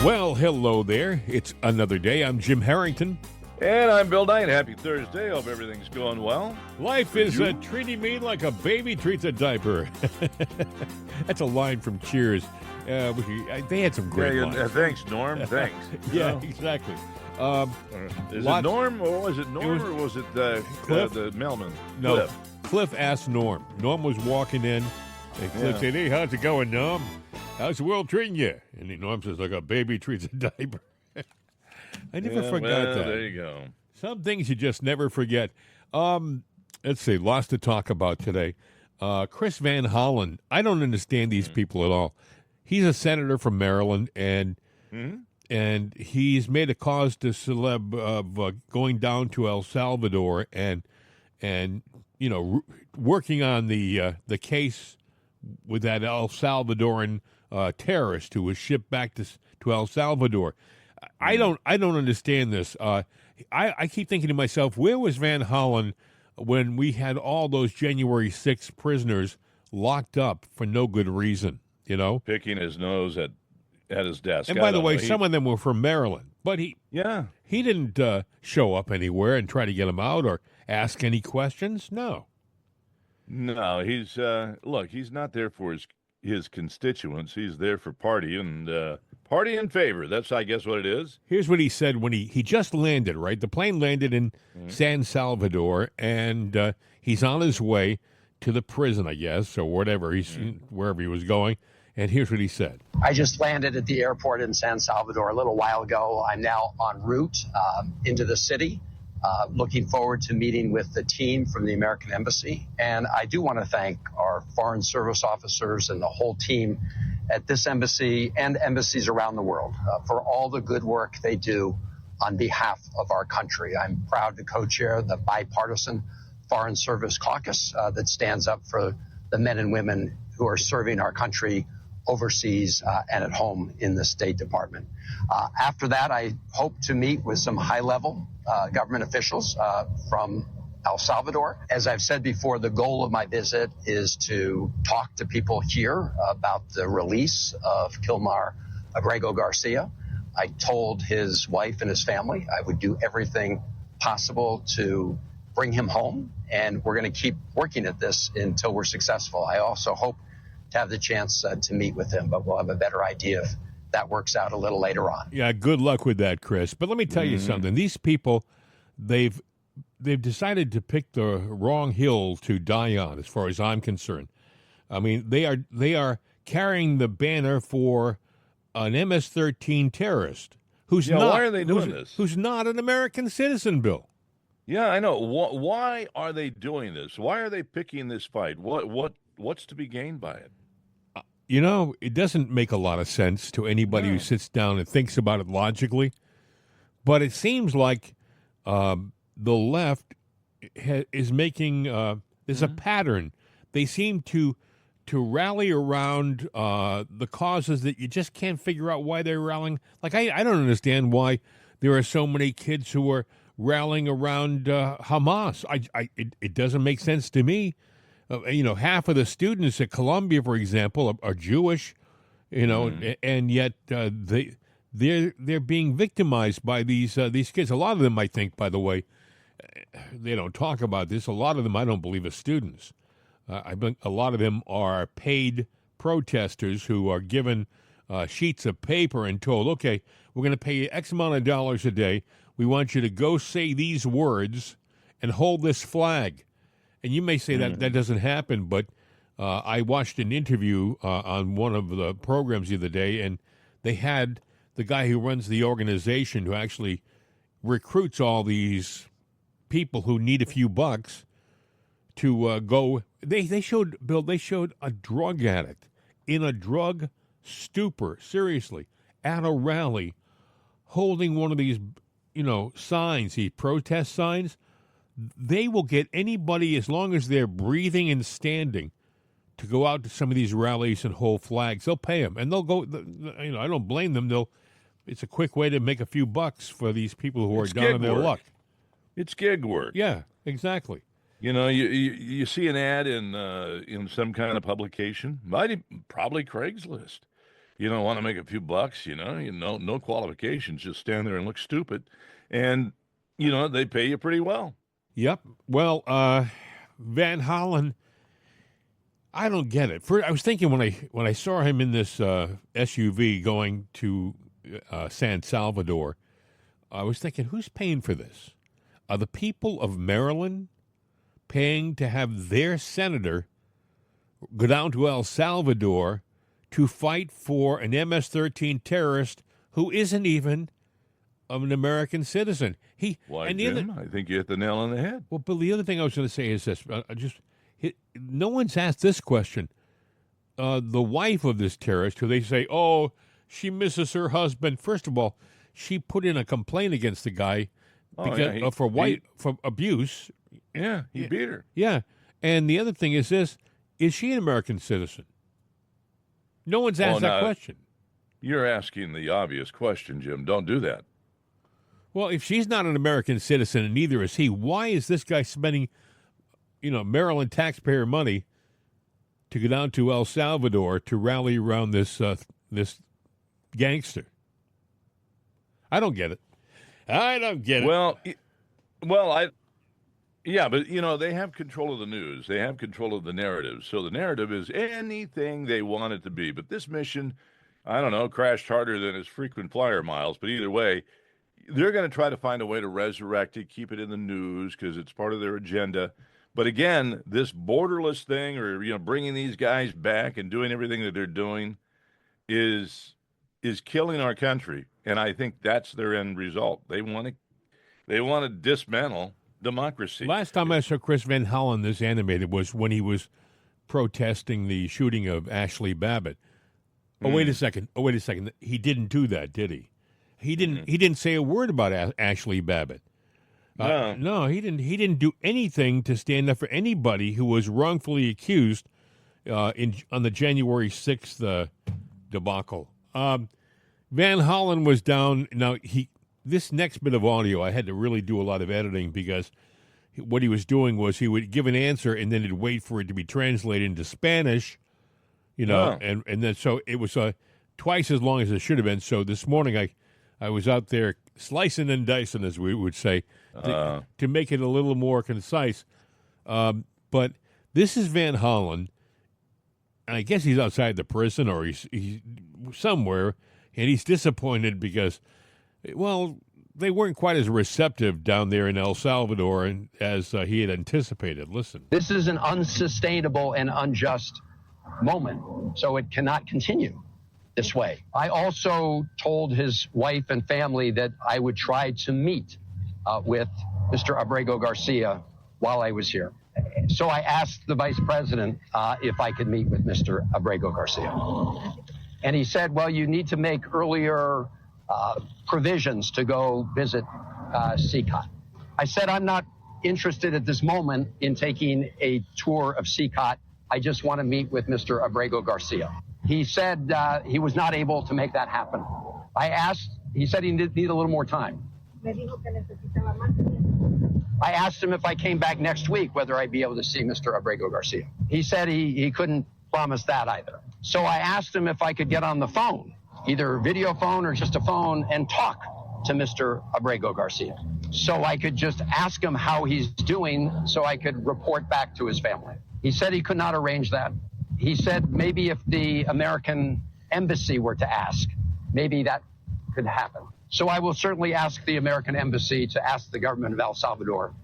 Well, hello there. It's another day. I'm Jim Harrington. And I'm Bill Knight. Happy Thursday. Hope everything's going well. Life is treating me like a baby treats a diaper. That's a line from Cheers. They had some great lines. Thanks, Norm. Thanks. Yeah, exactly. Is it Norm, or was it Cliff? The mailman? No, Cliff asked Norm. Norm was walking in, and Cliff said, "Hey, how's it going, Norm? How's the world treating you?" And Norm says, "Like a baby treats a diaper." I never forgot that. There you go. Some things you just never forget. Let's see, lots to talk about today. Chris Van Hollen. I don't understand these people at all. He's a senator from Maryland, and he's made a cause to celeb of going down to El Salvador and working on the case with that El Salvadorian terrorist who was shipped back to El Salvador. I don't understand this. I keep thinking to myself, where was Van Hollen when we had all those January 6th prisoners locked up for no good reason? You know, picking his nose at his desk. And by the way, some of them were from Maryland, but he didn't show up anywhere and try to get them out or ask any questions. No, he's he's not there for his constituents. He's there for party and party in favor. That's, I guess, what it is. Here's what he said when he just landed, right? The plane landed in San Salvador, and he's on his way to the prison, I guess, or whatever, wherever he was going. And here's what he said. I just landed at the airport in San Salvador a little while ago. I'm now en route into the city, looking forward to meeting with the team from the American Embassy. And I do want to thank our Foreign Service officers and the whole team at this embassy and embassies around the world for all the good work they do on behalf of our country. I'm proud to co-chair the bipartisan Foreign Service Caucus that stands up for the men and women who are serving our country overseas and at home in the State Department. After that, I hope to meet with some high-level government officials from El Salvador. As I've said before, the goal of my visit is to talk to people here about the release of Kilmar Abrego Garcia. I told his wife and his family I would do everything possible to bring him home, and we're going to keep working at this until we're successful. I also hope to have the chance to meet with him, but we'll have a better idea if that works out a little later on. Yeah, good luck with that, Chris. But let me tell you something. These people, they've decided to pick the wrong hill to die on, as far as I'm concerned. I mean, they are carrying the banner for an MS-13 terrorist who's not. Why are they doing this? Who's not an American citizen, Bill. Yeah, I know. Why are they doing this? Why are they picking this fight? What's to be gained by it? You know, it doesn't make a lot of sense to anybody who sits down and thinks about it logically. But it seems like the left is making there's a pattern. They seem to rally around the causes that you just can't figure out why they're rallying. Like, I don't understand why there are so many kids who are rallying around Hamas. It doesn't make sense to me. Half of the students at Columbia, for example, are Jewish, and yet they're being victimized by these kids. A lot of them, I think, by the way, they don't talk about this. A lot of them, I don't believe, are students. I think a lot of them are paid protesters who are given sheets of paper and told, okay, we're going to pay you X amount of dollars a day. We want you to go say these words and hold this flag. And you may say that doesn't happen, but I watched an interview on one of the programs the other day, and they had the guy who runs the organization who actually recruits all these people who need a few bucks to go. They showed a drug addict in a drug stupor, seriously, at a rally, holding one of these, signs, these protest signs. They will get anybody, as long as they're breathing and standing, to go out to some of these rallies and hold flags. They'll pay them, and they'll go. I don't blame them. It's a quick way to make a few bucks for these people who are down on their luck. It's gig work. Yeah, exactly. You see an ad in some kind of publication, probably Craigslist, You don't want to make a few bucks, no qualifications, just stand there and look stupid. And, they pay you pretty well. Yep. Well, Van Hollen, I don't get it. I was thinking when I saw him in this SUV going to San Salvador, I was thinking, who's paying for this? Are the people of Maryland paying to have their senator go down to El Salvador to fight for an MS-13 terrorist who isn't even an American citizen? Jim? I think you hit the nail on the head. Well, but the other thing I was going to say is this: no one's asked this question. The wife of this terrorist, who they say, oh, she misses her husband. First of all, she put in a complaint against the guy for abuse. Yeah, he beat her. Yeah, and the other thing is this: is she an American citizen? No one's asked that question. You're asking the obvious question, Jim. Don't do that. Well, if she's not an American citizen and neither is he, why is this guy spending, Maryland taxpayer money to go down to El Salvador to rally around this gangster? I don't get it. But they have control of the news. They have control of the narrative. So the narrative is anything they want it to be. But this mission, I don't know, crashed harder than his frequent flyer miles. But either way, they're going to try to find a way to resurrect it, keep it in the news because it's part of their agenda. But again, this borderless thing, or bringing these guys back and doing everything that they're doing, is killing our country. And I think that's their end result. They want to dismantle democracy. Last time I saw Chris Van Hollen this animated was when he was protesting the shooting of Ashley Babbitt. Oh, wait a second. He didn't do that, did he? He didn't say a word about Ashley Babbitt. No, he didn't. He didn't do anything to stand up for anybody who was wrongfully accused on the January 6th debacle. Van Hollen was down. Now this next bit of audio, I had to really do a lot of editing because what he was doing was he would give an answer and then he'd wait for it to be translated into Spanish, and then so it was twice as long as it should have been. So this morning I was out there slicing and dicing, as we would say, to make it a little more concise. But this is Van Hollen, and I guess he's outside the prison or he's somewhere, and he's disappointed because, well, they weren't quite as receptive down there in El Salvador as he had anticipated. Listen. This is an unsustainable and unjust moment, so it cannot continue this way. I also told his wife and family that I would try to meet with Mr. Abrego Garcia while I was here. So I asked the vice president if I could meet with Mr. Abrego Garcia. And he said, well, you need to make earlier provisions to go visit CCOT. I said, I'm not interested at this moment in taking a tour of CCOT. I just want to meet with Mr. Abrego Garcia. He said he was not able to make that happen. He said he need a little more time. I asked him if I came back next week, whether I'd be able to see Mr. Abrego Garcia. He said he couldn't promise that either. So I asked him if I could get on the phone, either video phone or just a phone, and talk to Mr. Abrego Garcia. So I could just ask him how he's doing so I could report back to his family. He said he could not arrange that. He said maybe if the American embassy were to ask, maybe that could happen. So I will certainly ask the American embassy to ask the government of El Salvador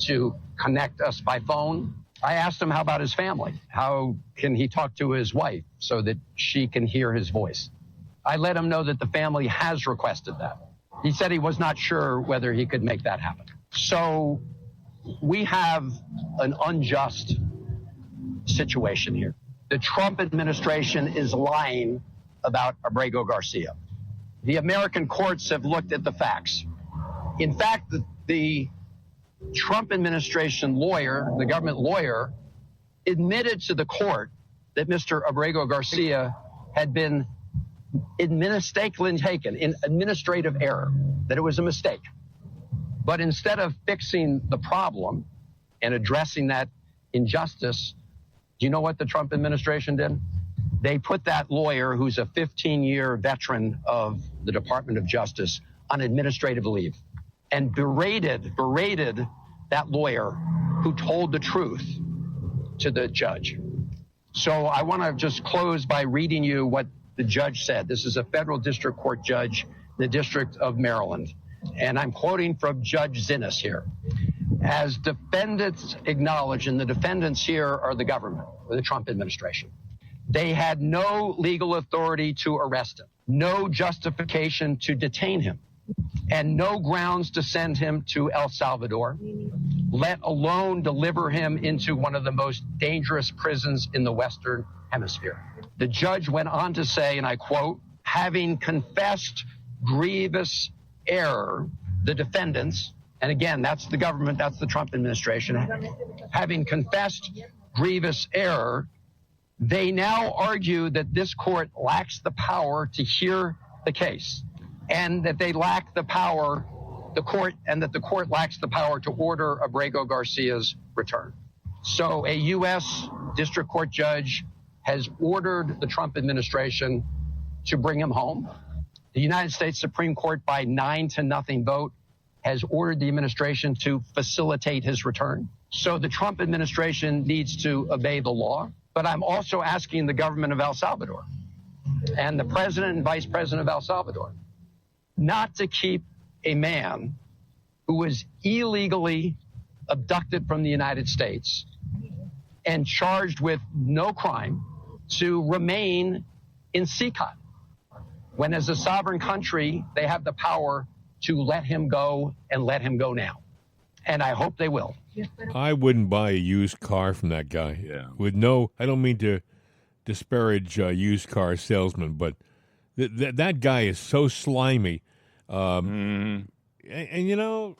to connect us by phone. I asked him how about his family? How can he talk to his wife so that she can hear his voice? I let him know that the family has requested that. He said he was not sure whether he could make that happen. So we have an unjust situation here. The Trump administration is lying about Abrego Garcia. The American courts have looked at the facts. In fact, the Trump administration lawyer, the government lawyer, admitted to the court that Mr. Abrego Garcia had been mistakenly taken in administrative error, that it was a mistake. But instead of fixing the problem and addressing that injustice, do you know what the Trump administration did? They put that lawyer, who's a 15-year veteran of the Department of Justice, on administrative leave and berated that lawyer who told the truth to the judge. So I want to just close by reading you what the judge said. This is a federal district court judge in the District of Maryland. And I'm quoting from Judge Zinnes here. As defendants acknowledge, and the defendants here are the government, or the Trump administration, they had no legal authority to arrest him, no justification to detain him, and no grounds to send him to El Salvador, let alone deliver him into one of the most dangerous prisons in the Western Hemisphere. The judge went on to say, and I quote, having confessed grievous error, the defendants, and again, that's the government, that's the Trump administration, having confessed grievous error, they now argue that this court lacks the power to hear the case, and that they lack the power, the court lacks the power to order Abrego Garcia's return. So a U.S. District Court judge has ordered the Trump administration to bring him home. The United States Supreme Court, by 9-0 vote, has ordered the administration to facilitate his return. So the Trump administration needs to obey the law. But I'm also asking the government of El Salvador and the president and vice president of El Salvador not to keep a man who was illegally abducted from the United States and charged with no crime to remain in CCOT, when as a sovereign country, they have the power to let him go and let him go now. And I hope they will. I wouldn't buy a used car from that guy. Yeah. I don't mean to disparage used car salesmen, but that guy is so slimy. And you know,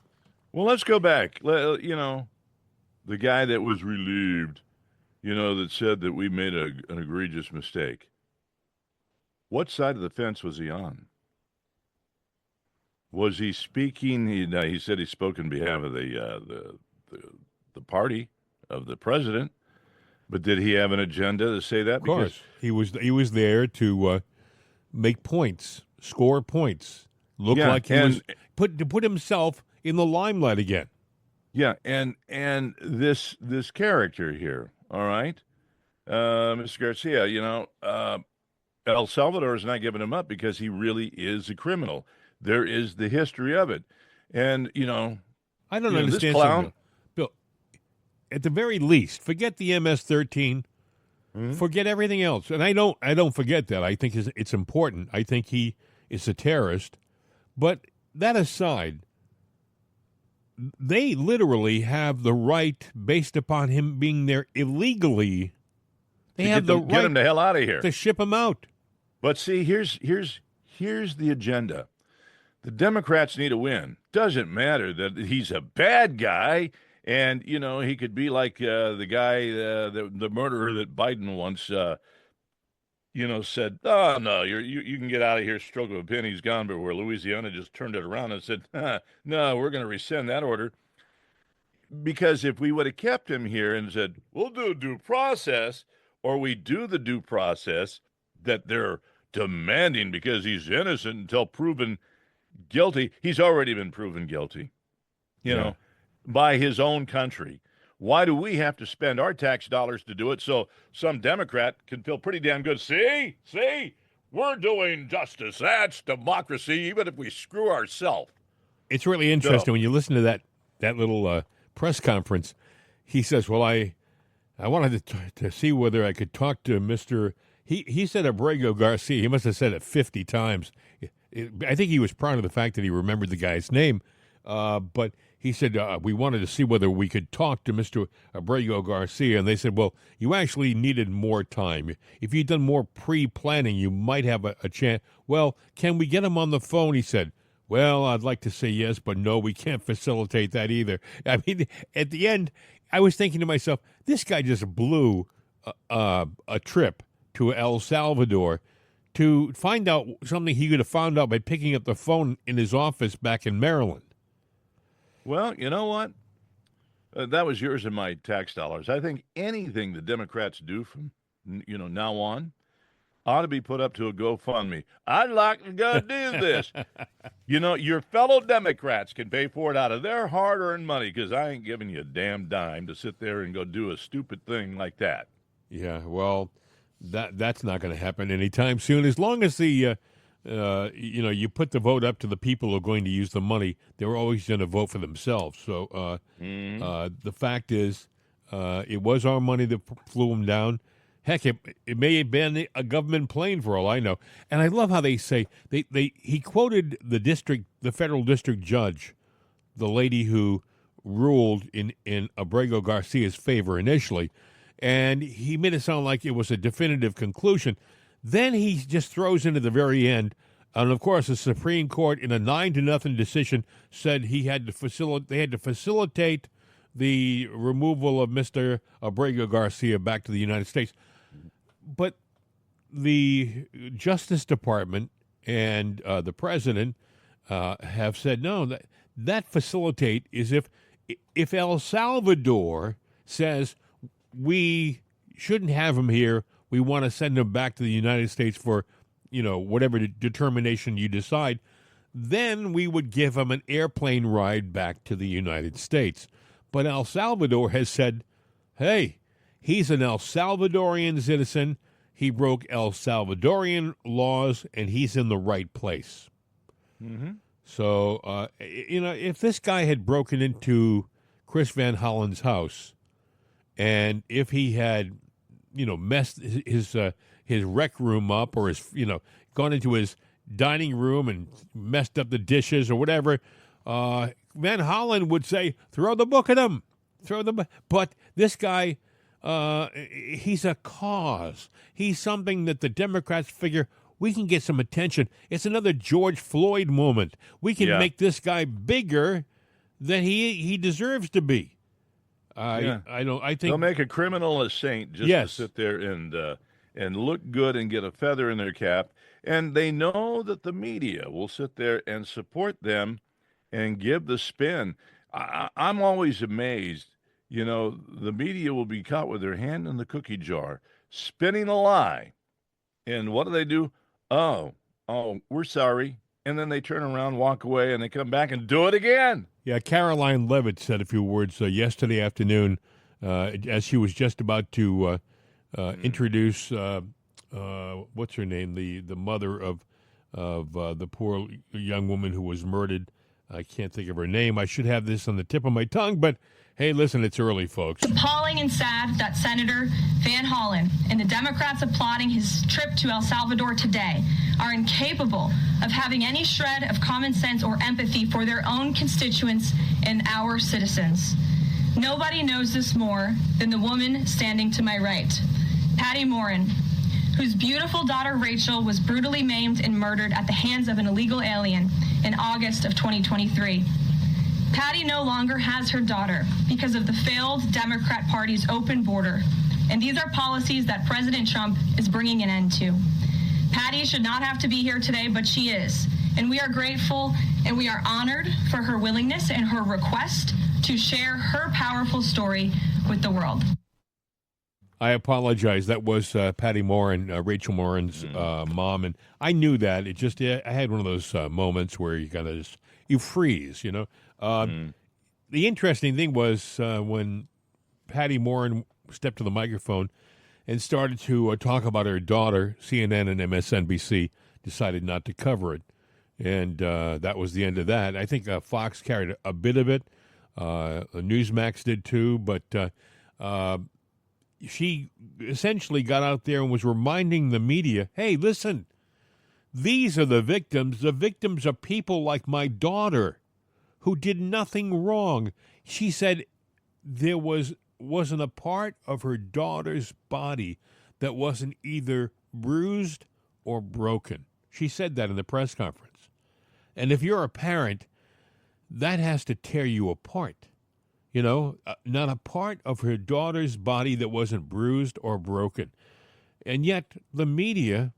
well, let's go back. You know, the guy that was relieved, you know, that said that we made an egregious mistake. What side of the fence was he on? Was he speaking? He said he spoke on behalf of the party of the president, but did he have an agenda to say that? Of course, he was there to make points, score points, look like he was put himself in the limelight again. Yeah, and this character here, all right, Mr. Garcia, you know, El Salvador is not giving him up because he really is a criminal. There is the history of it, and you know, I don't understand. This clown, Bill, at the very least, forget the MS-13, forget everything else, and I don't forget that. I think it's important. I think he is a terrorist, but that aside, they literally have the right, based upon him being there illegally, they have the right get him the hell out of here, to ship him out. But see, here's the agenda. The Democrats need a win. Doesn't matter that he's a bad guy, and you know he could be like the guy, the murderer that Biden once, you know, said, "Oh no, you can get out of here, stroke of a pen, he's gone." But where Louisiana just turned it around and said, "No, we're going to rescind that order," because if we would have kept him here and said, "We'll do a due process," or we do the due process that they're demanding because he's innocent until proven guilty. He's already been proven guilty, you know, by his own country. Why do we have to spend our tax dollars to do it so some Democrat can feel pretty damn good? See, we're doing justice. That's democracy, even if we screw ourselves. It's really interesting when you listen to that little press conference. He says, well, I wanted to see whether I could talk to Mr. He said Abrego Garcia. He must have said it 50 times. I think he was proud of the fact that he remembered the guy's name. But he said, we wanted to see whether we could talk to Mr. Abrego Garcia. And they said, well, you actually needed more time. If you'd done more pre-planning, you might have a chance. Well, can we get him on the phone? He said, well, I'd like to say yes, but no, we can't facilitate that either. I mean, at the end, I was thinking to myself, this guy just blew a trip to El Salvador to find out something he could have found out by picking up the phone in his office back in Maryland. Well, you know what? That was yours and my tax dollars. I think anything the Democrats do from now on ought to be put up to a GoFundMe. I'd like to go do this. Your fellow Democrats can pay for it out of their hard-earned money, because I ain't giving you a damn dime to sit there and go do a stupid thing like that. Yeah, well, that's not going to happen anytime soon. As long as you put the vote up to the people who are going to use the money, they're always going to vote for themselves. So the fact is, it was our money that flew them down. Heck, it may have been a government plane for all I know. And I love how they say he quoted the federal district judge, the lady who ruled in Abrego Garcia's favor initially, and he made it sound like it was a definitive conclusion. Then he just throws in at the very end, and of course the Supreme Court in a 9-0 decision said they had to facilitate the removal of Mr. Abrego Garcia back to the United States. But the Justice Department and the president have said no. That facilitate is if El Salvador says we shouldn't have him here, we want to send him back to the United States for whatever determination you decide, then we would give him an airplane ride back to the United States. But El Salvador has said, hey, he's an El Salvadorian citizen. He broke El Salvadorian laws, and he's in the right place. Mm-hmm. So, if this guy had broken into Chris Van Hollen's house, and if he had, messed his rec room up, or gone into his dining room and messed up the dishes or whatever, Van Hollen would say, throw the book at him. But this guy, he's a cause. He's something that the Democrats figure we can get some attention. It's another George Floyd moment. We can make this guy bigger than he deserves to be. I think they'll make a criminal a saint just to sit there and look good and get a feather in their cap. And they know that the media will sit there and support them and give the spin. I'm always amazed. The media will be caught with their hand in the cookie jar, spinning a lie. And what do? Oh, we're sorry. And then they turn around, walk away, and they come back and do it again. Yeah, Caroline Levitt said a few words yesterday afternoon as she was just about to introduce, what's her name, the mother of the poor young woman who was murdered. I can't think of her name. I should have this on the tip of my tongue, but hey, listen, it's early, folks. It's appalling and sad that Senator Van Hollen and the Democrats applauding his trip to El Salvador today are incapable of having any shred of common sense or empathy for their own constituents and our citizens. Nobody knows this more than the woman standing to my right, Patty Morin, whose beautiful daughter Rachel was brutally maimed and murdered at the hands of an illegal alien in August of 2023. Patty no longer has her daughter because of the failed Democrat Party's open border, and these are policies that President Trump is bringing an end to. Patty should not have to be here today, but she is, and we are grateful and we are honored for her willingness and her request to share her powerful story with the world. I apologize. That was Patty Morin, Rachel Morin's mom, and I knew that. It just I had one of those moments where you freeze, The interesting thing was when Patty Morin stepped to the microphone and started to talk about her daughter, CNN and MSNBC decided not to cover it, and that was the end of that. I think Fox carried a bit of it. Newsmax did too, but she essentially got out there and was reminding the media, hey, listen, these are the victims. The victims are people like my daughter who did nothing wrong. She said there wasn't a part of her daughter's body that wasn't either bruised or broken. She said that in the press conference. And if you're a parent, that has to tear you apart. Not a part of her daughter's body that wasn't bruised or broken. And yet the media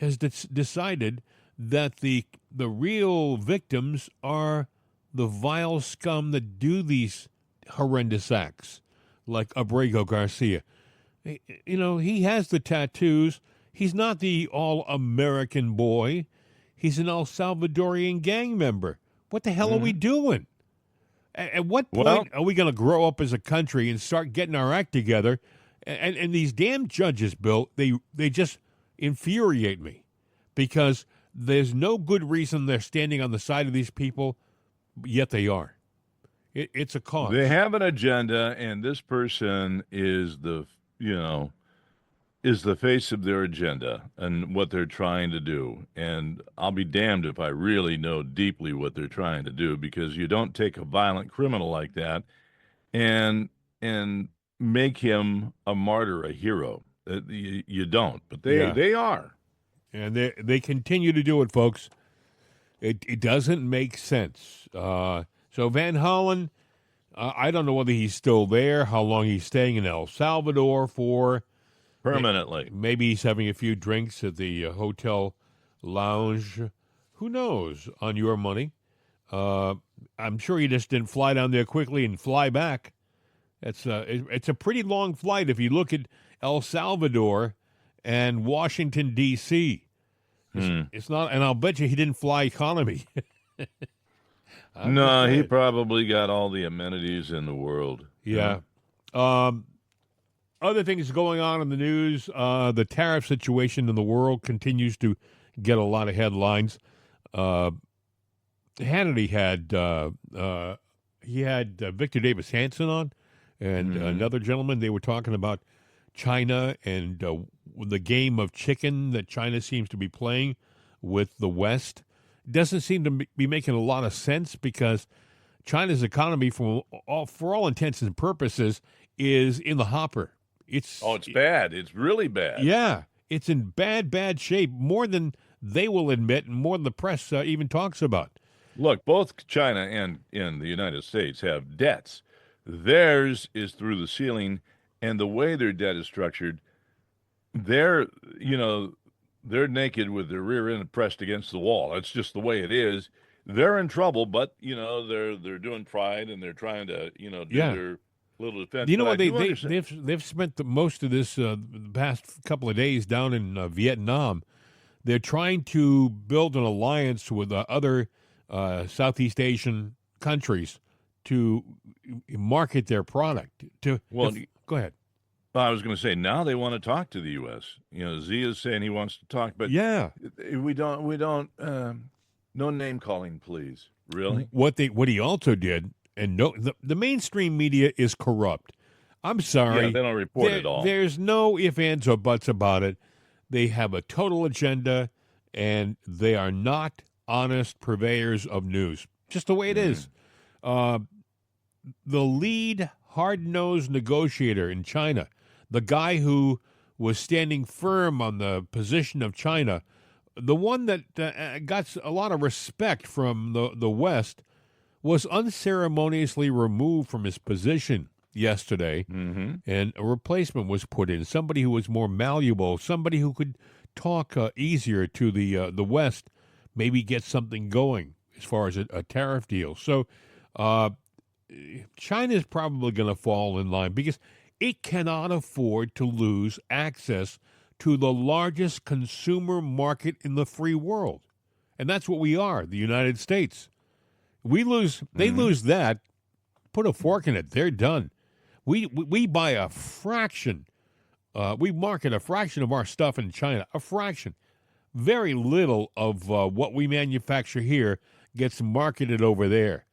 has decided that the real victims are the vile scum that do these horrendous acts, like Abrego Garcia. He has the tattoos. He's not the all-American boy. He's an El Salvadorian gang member. What the hell are we doing? At what point are we going to grow up as a country and start getting our act together? And these damn judges, Bill, they just infuriate me because there's no good reason they're standing on the side of these people, yet they are. It's a cause. They have an agenda, and this person is the face of their agenda and what they're trying to do. And I'll be damned if I really know deeply what they're trying to do, because you don't take a violent criminal like that and make him a martyr, a hero. You don't, but they are. And they continue to do it, folks. It doesn't make sense. So Van Hollen, I don't know whether he's still there, how long he's staying in El Salvador for. Permanently. Maybe he's having a few drinks at the hotel lounge. Who knows, on your money. I'm sure he just didn't fly down there quickly and fly back. It's a pretty long flight if you look at El Salvador and Washington, D.C. It's not, and I'll bet you he didn't fly economy. No, he probably got all the amenities in the world. Yeah. Other things going on in the news, the tariff situation in the world continues to get a lot of headlines. Hannity had Victor Davis Hanson on, and another gentleman. They were talking about China and the game of chicken that China seems to be playing with the West. Doesn't seem to be making a lot of sense because China's economy, for all intents and purposes, is in the hopper. It's bad. It's really bad. Yeah, it's in bad shape, more than they will admit and more than the press even talks about. Look, both China and the United States have debts. Theirs is through the ceiling, and the way their debt is structured, they're naked with their rear end pressed against the wall. That's just the way it is. They're in trouble, but they're doing pride and they're trying to do their little defense. You know what? They've spent most of this the past couple of days down in Vietnam. They're trying to build an alliance with other Southeast Asian countries to market their product. Go ahead. I was going to say, now they want to talk to the U.S. Xi is saying he wants to talk, but we don't. No name calling, please. Really? What he also did, and the mainstream media is corrupt. I'm sorry. Yeah, they don't report it all. There's no ifs, ands, or buts about it. They have a total agenda, and they are not honest purveyors of news. Just the way it is. The lead hard-nosed negotiator in China, the guy who was standing firm on the position of China, the one that got a lot of respect from the West, was unceremoniously removed from his position yesterday, and a replacement was put in, somebody who was more malleable, somebody who could talk easier to the West, maybe get something going as far as a tariff deal. So China is probably going to fall in line because it cannot afford to lose access to the largest consumer market in the free world. And that's what we are, the United States. They lose that, put a fork in it, they're done. We buy a fraction. We market a fraction of our stuff in China, a fraction. Very little of what we manufacture here gets marketed over there.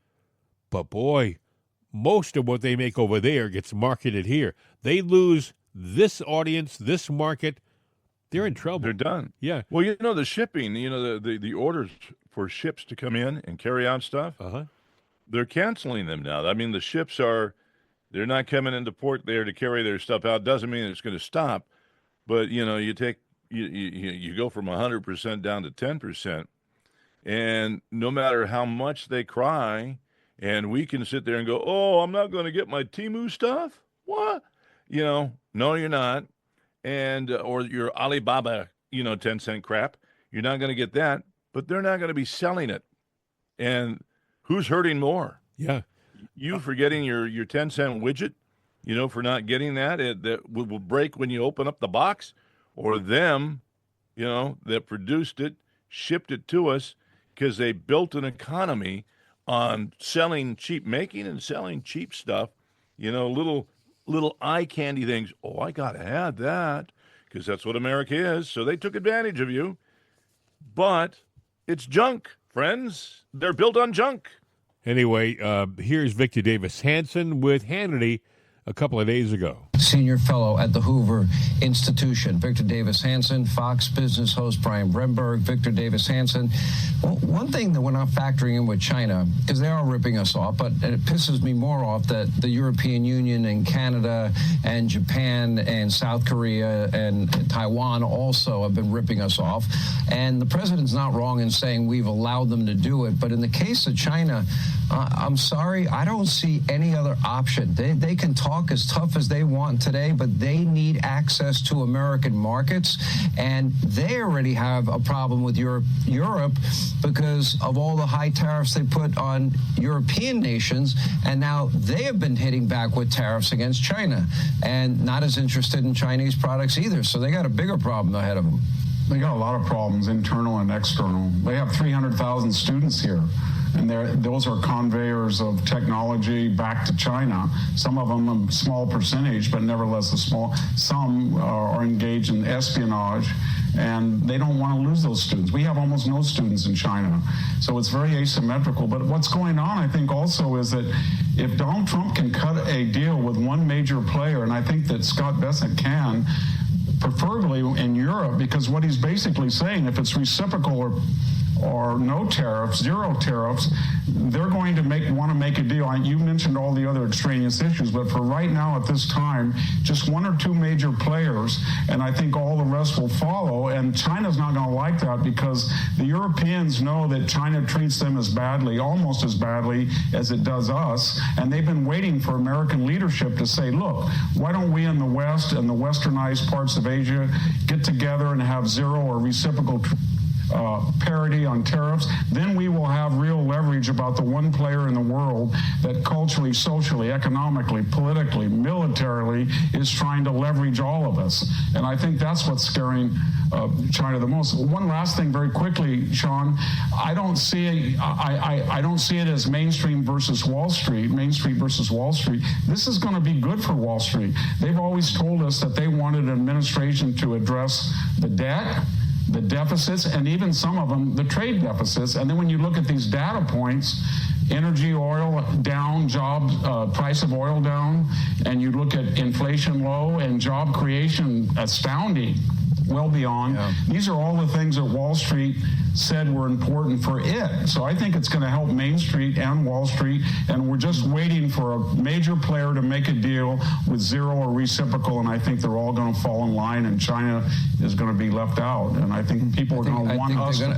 But boy, most of what they make over there gets marketed here. They lose this audience, this market, they're in trouble. They're done. Yeah. Well, the shipping, the orders for ships to come in and carry out stuff, they're canceling them now. I mean, the ships they're not coming into port there to carry their stuff out. Doesn't mean it's going to stop, but you go from 100% down to 10%, and no matter how much they cry, and we can sit there and go, "Oh, I'm not going to get my Temu stuff." What? No, you're not. And or your Alibaba, 10-cent crap. You're not going to get that, but they're not going to be selling it. And who's hurting more? Yeah. You for getting your 10-cent widget, for not getting that will break when you open up the box, or them that produced it, shipped it to us, because they built an economy on making and selling cheap stuff, little eye candy things. Oh, I got to have that because that's what America is. So they took advantage of you. But it's junk, friends. They're built on junk. Anyway, here's Victor Davis Hanson with Hannity a couple of days ago. Senior fellow at the Hoover Institution. Victor Davis Hanson, Fox Business host Brian Bremberg, Victor Davis Hanson. Well, one thing that we're not factoring in with China, because they are ripping us off, but it pisses me more off that the European Union and Canada and Japan and South Korea and Taiwan also have been ripping us off. And the president's not wrong in saying we've allowed them to do it. But in the case of China, I'm sorry, I don't see any other option. They can talk as tough as they want today, but they need access to American markets, and they already have a problem with Europe because of all the high tariffs they put on European nations, and now they have been hitting back with tariffs against China, and not as interested in Chinese products either, so they got a bigger problem ahead of them. They got a lot of problems, internal and external. They have 300,000 students here, and those are conveyors of technology back to China. Some of them a small percentage, but nevertheless some are engaged in espionage, and they don't want to lose those students. We have almost no students in China, so it's very asymmetrical. But what's going on, I think, also is that if Donald Trump can cut a deal with one major player, and I think that Scott Bessent can, preferably in Europe, because what he's basically saying, if it's reciprocal or no tariffs, zero tariffs, they're going to want to make a deal. You mentioned all the other extraneous issues, but for right now at this time, just one or two major players, and I think all the rest will follow. And China's not going to like that because the Europeans know that China treats them as badly, almost as badly as it does us. And they've been waiting for American leadership to say, look, why don't we in the West and the westernized parts of Asia get together and have zero or reciprocal parity on tariffs? Then we will have real leverage about the one player in the world that culturally, socially, economically, politically, militarily is trying to leverage all of us. And I think that's what's scaring China the most. One last thing very quickly, Sean, I don't see it as mainstream versus Wall Street, Main Street versus Wall Street. This is going to be good for Wall Street. They've always told us that they wanted an administration to address the debt, the deficits, and even some of them, the trade deficits. And then when you look at these data points, energy, oil down, price of oil down, and you look at inflation low and job creation astounding, well beyond. Yeah. These are all the things that Wall Street said were important for it. So I think it's going to help Main Street and Wall Street, and we're just waiting for a major player to make a deal with zero or reciprocal, and I think they're all going to fall in line, and China is going to be left out. And I think people are going to want us to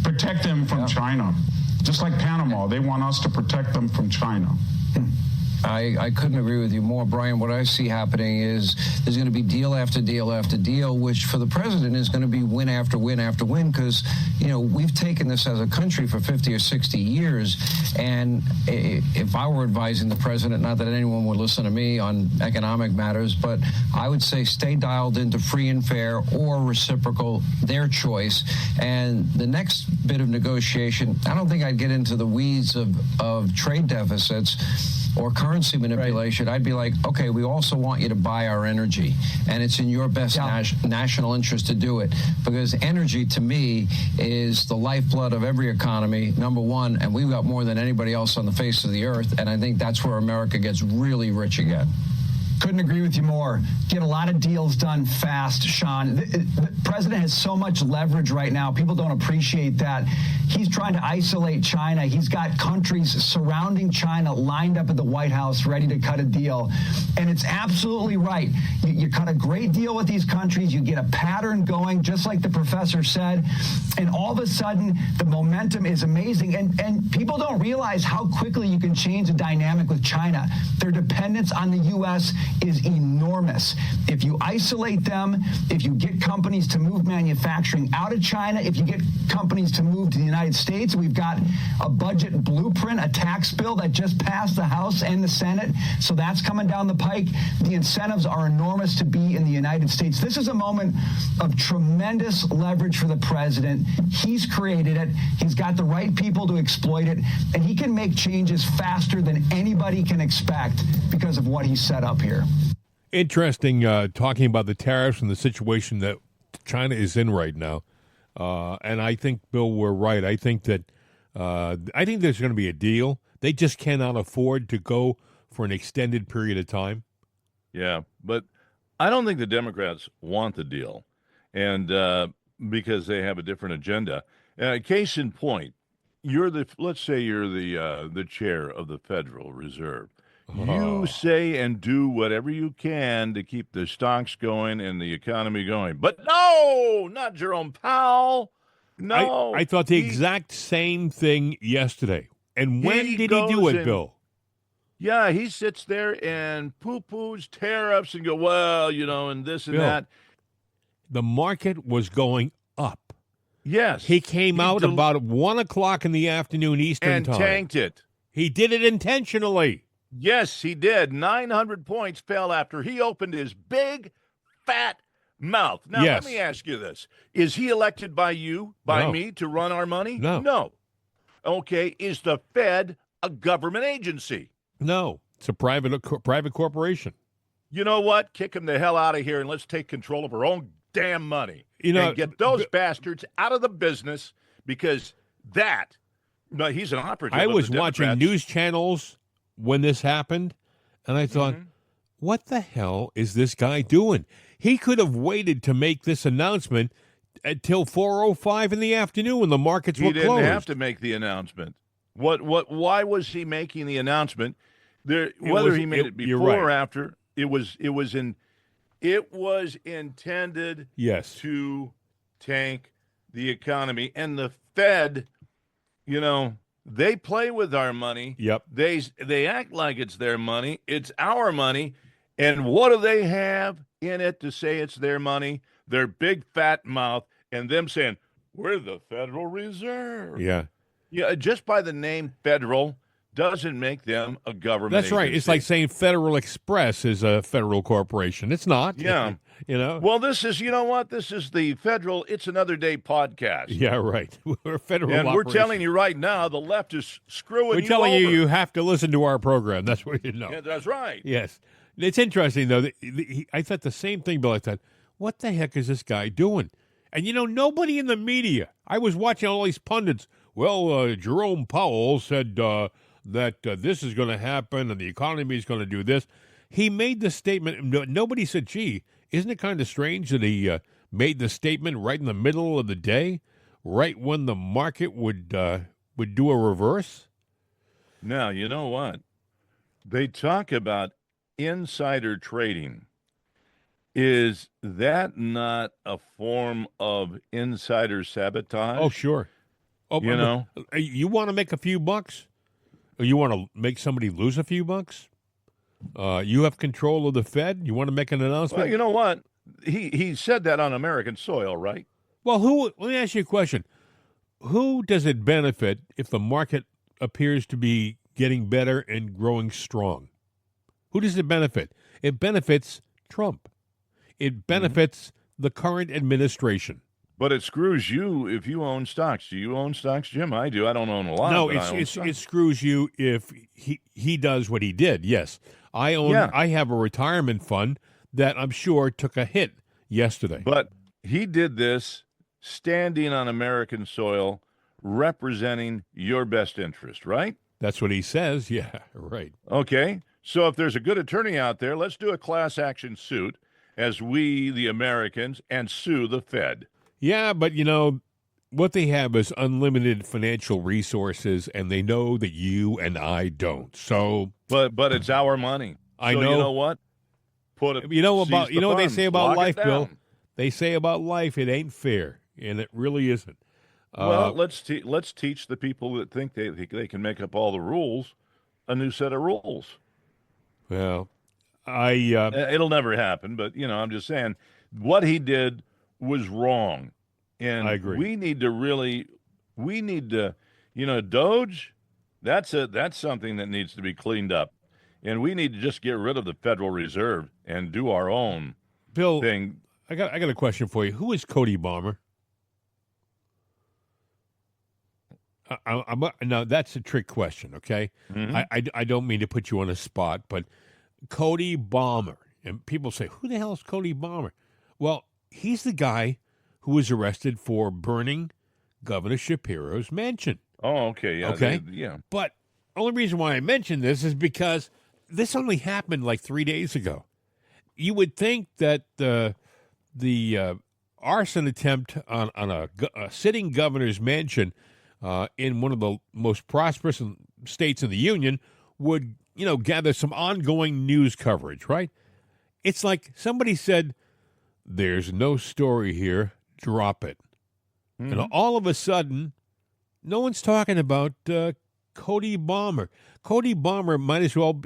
protect them from China. Just like Panama, they want us to protect them from China. I couldn't agree with you more, Brian. What I see happening is there's going to be deal after deal after deal, which for the president is going to be win after win after win, because, we've taken this as a country for 50 or 60 years. And if I were advising the president, not that anyone would listen to me on economic matters, but I would say stay dialed into free and fair or reciprocal, their choice. And the next bit of negotiation, I don't think I'd get into the weeds of trade deficits or currency manipulation. Right. I'd be like, okay, we also want you to buy our energy, and it's in your best national interest to do it, because energy to me is the lifeblood of every economy, number one, and we've got more than anybody else on the face of the earth, and I think that's where America gets really rich again. Couldn't agree with you more. Get a lot of deals done fast, Sean. The president has so much leverage right now. People don't appreciate that. He's trying to isolate China. He's got countries surrounding China lined up at the White House ready to cut a deal. And it's absolutely right. You cut a great deal with these countries. You get a pattern going, just like the professor said. And all of a sudden, the momentum is amazing. And people don't realize how quickly you can change the dynamic with China. Their dependence on the U.S. is enormous. If you isolate them, if you get companies to move manufacturing out of China, if you get companies to move to the United States, we've got a budget blueprint, a tax bill that just passed the House and the Senate, so that's coming down the pike. The incentives are enormous to be in the United States. This is a moment of tremendous leverage for the president. He's created it. He's got the right people to exploit it, and he can make changes faster than anybody can expect because of what he's set up here. Interesting, talking about the tariffs and the situation that China is in right now. And I think, Bill, we're right. I think that there's going to be a deal. They just cannot afford to go for an extended period of time. Yeah, but I don't think the Democrats want the deal, and because they have a different agenda. Case in point, let's say you're the chair of the Federal Reserve. You say and do whatever you can to keep the stocks going and the economy going. But no, not Jerome Powell. No. I thought the exact same thing yesterday. And when did he do it, Bill? Yeah, he sits there and poo-poos tariffs and go, well, and this and that. The market was going up. Yes. He came out about 1 o'clock in the afternoon Eastern time. And tanked it. He did it intentionally. Yes, he did. 900 points fell after he opened his big, fat mouth. Now, Yes. Let me ask you this. Is he elected by you, by me, to run our money? No. No. Okay, is the Fed a government agency? No, it's a private corporation. You know what? Kick him the hell out of here and let's take control of our own damn money. And get those bastards out of the business because he's an operative. I of was the watching Democrats. news channels when this happened, and I thought, what the hell is this guy doing? He could have waited to make this announcement until 4:05 in the afternoon when the markets were closed. He didn't have to make the announcement. Why was he making the announcement? Whether he made it before or after, it was intended to tank the economy. And the Fed, they play with our money. Yep. They act like it's their money. It's our money. And what do they have in it to say it's their money? Their big fat mouth and them saying, we're the Federal Reserve. Yeah. Yeah, just by the name Federal doesn't make them a government That's right. agency. It's like saying Federal Express is a federal corporation. It's not. Yeah. Well, this is, This is the Federal It's Another Day podcast. Yeah, right. We're a federal And operation. we're telling you right now, the left is screwing We're you telling over. you have to listen to our program. That's what you know. Yeah, that's right. Yes. It's interesting, though. I thought the same thing, Bill. I thought, what the heck is this guy doing? And, nobody in the media. I was watching all these pundits. Well, Jerome Powell said that this is going to happen and the economy is going to do this. He made the statement. Nobody said, gee, isn't it kind of strange that he made the statement right in the middle of the day, right when the market would do a reverse? Now, you know what? They talk about insider trading. Is that not a form of insider sabotage? Oh, sure. Oh, you want to make a few bucks? Or you want to make somebody lose a few bucks? You have control of the Fed? You want to make an announcement? Well, you know what? He said that on American soil, right? Well, let me ask you a question. Who does it benefit if the market appears to be getting better and growing strong? Who does it benefit? It benefits Trump. It benefits the current administration. But it screws you if you own stocks. Do you own stocks, Jim? I do. I don't own a lot. No, but I own stocks. it screws you if he does what he did. Yes, I own. Yeah. I have a retirement fund that I'm sure took a hit yesterday. But he did this standing on American soil, representing your best interest, right? That's what he says. Yeah, right. Okay. So if there's a good attorney out there, let's do a class action suit as we, the Americans, and sue the Fed. Yeah, but what they have is unlimited financial resources, and they know that you and I don't. So, but it's our money. I so know. You know what? What they say about life, Bill? They say about life, it ain't fair, and it really isn't. Well, let's teach the people that think they can make up all the rules a new set of rules. Well, It'll never happen, but I'm just saying what he did was wrong, and I agree. we need to, Doge. That's something that needs to be cleaned up, and we need to just get rid of the Federal Reserve and do our own Bill, thing. I got a question for you. Who is Cody Bomber? Now that's a trick question. Okay, I don't mean to put you on a spot, but Cody Bomber, and people say, "Who the hell is Cody Bomber?" Well, he's the guy who was arrested for burning Governor Shapiro's mansion. Oh, okay, yeah, okay, yeah. But only reason why I mention this is because this only happened like 3 days ago. You would think that the arson attempt on a sitting governor's mansion in one of the most prosperous states in the union would, gather some ongoing news coverage, right? It's like somebody said, "There's no story here, drop it." And all of a sudden, no one's talking about Cody Bomber. Cody Bomber might as well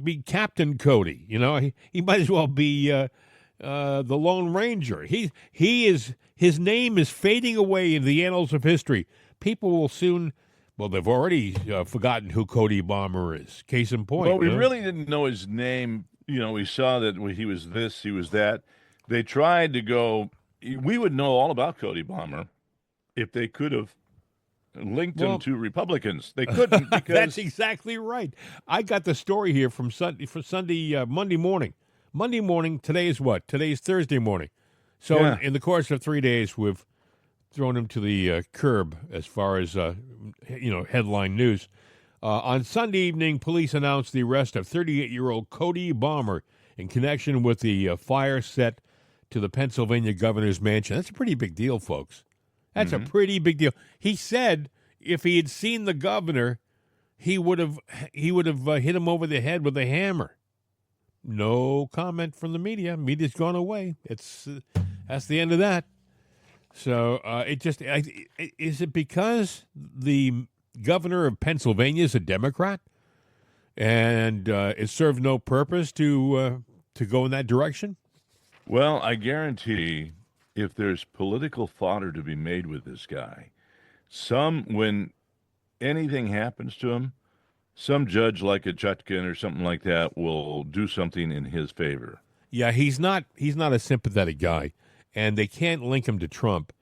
be Captain Cody. He might as well be the Lone Ranger. His name is fading away in the annals of history. People will soon, they've already forgotten who Cody Bomber is. Case in point. Well, we really didn't know his name. We saw that he was this, he was that. They tried to go. We would know all about Cody Bomber if they could have linked him to Republicans. They couldn't because that's exactly right. I got the story here from Monday morning. Monday morning. Today is what? Today is Thursday morning. So in the course of 3 days, we've thrown him to the curb as far as headline news. On Sunday evening, police announced the arrest of 38-year-old Cody Bomber in connection with the fire set to the Pennsylvania governor's mansion. That's a pretty big deal, folks. That's a pretty big deal. He said if he had seen the governor, he would have hit him over the head with a hammer. No comment from the media. Media's gone away. That's the end of that. So is it because the governor of Pennsylvania is a Democrat, and it served no purpose to go in that direction? Well, I guarantee if there's political fodder to be made with this guy, when anything happens to him, some judge like a Chutkin or something like that will do something in his favor. Yeah, he's not a sympathetic guy, and they can't link him to Trump,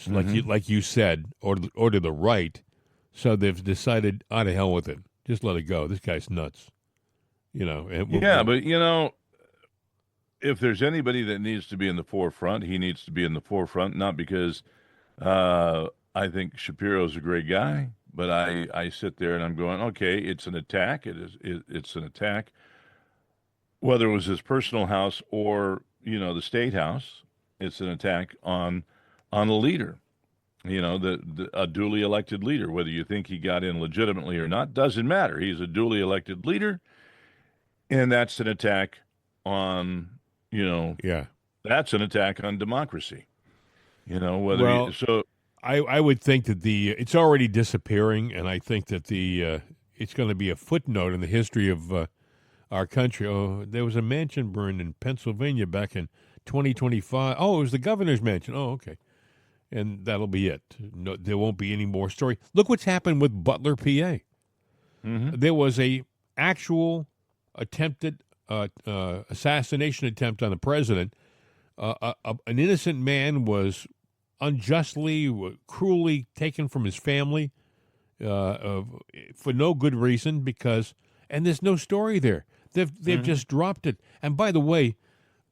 like you said, or to the right. So they've decided, to hell with it. Just let it go. This guy's nuts. But if there's anybody that needs to be in the forefront, he needs to be in the forefront, not because I think Shapiro's a great guy, but I sit there and I'm going, okay, it's an attack. It's an attack. Whether it was his personal house or, the state house, it's an attack on a leader, a duly elected leader. Whether you think he got in legitimately or not, doesn't matter. He's a duly elected leader, and that's an attack on that's an attack on democracy. I would think that it's already disappearing, and I think that it's going to be a footnote in the history of our country. Oh, there was a mansion burned in Pennsylvania back in 2025. Oh, it was the governor's mansion. Oh, okay. And that'll be it. No, there won't be any more story. Look what's happened with Butler, PA. There was a actual attempted assassination attempt on the president. An innocent man was unjustly, cruelly taken from his family for no good reason and there's no story there. They've just dropped it. And by the way,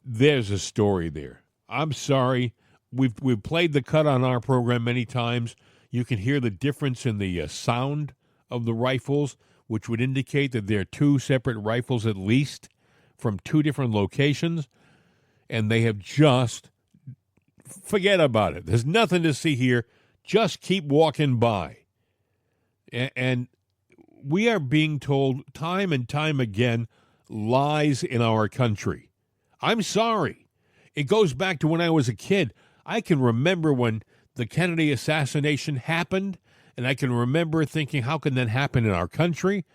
there's a story there. I'm sorry. We've played the cut on our program many times. You can hear the difference in the sound of the rifles, which would indicate that they're two separate rifles at least from two different locations, and they have just forget about it. There's nothing to see here. Just keep walking by. And we are being told time and time again lies in our country. I'm sorry. It goes back to when I was a kid. I can remember when the Kennedy assassination happened, and I can remember thinking, how can that happen in our country?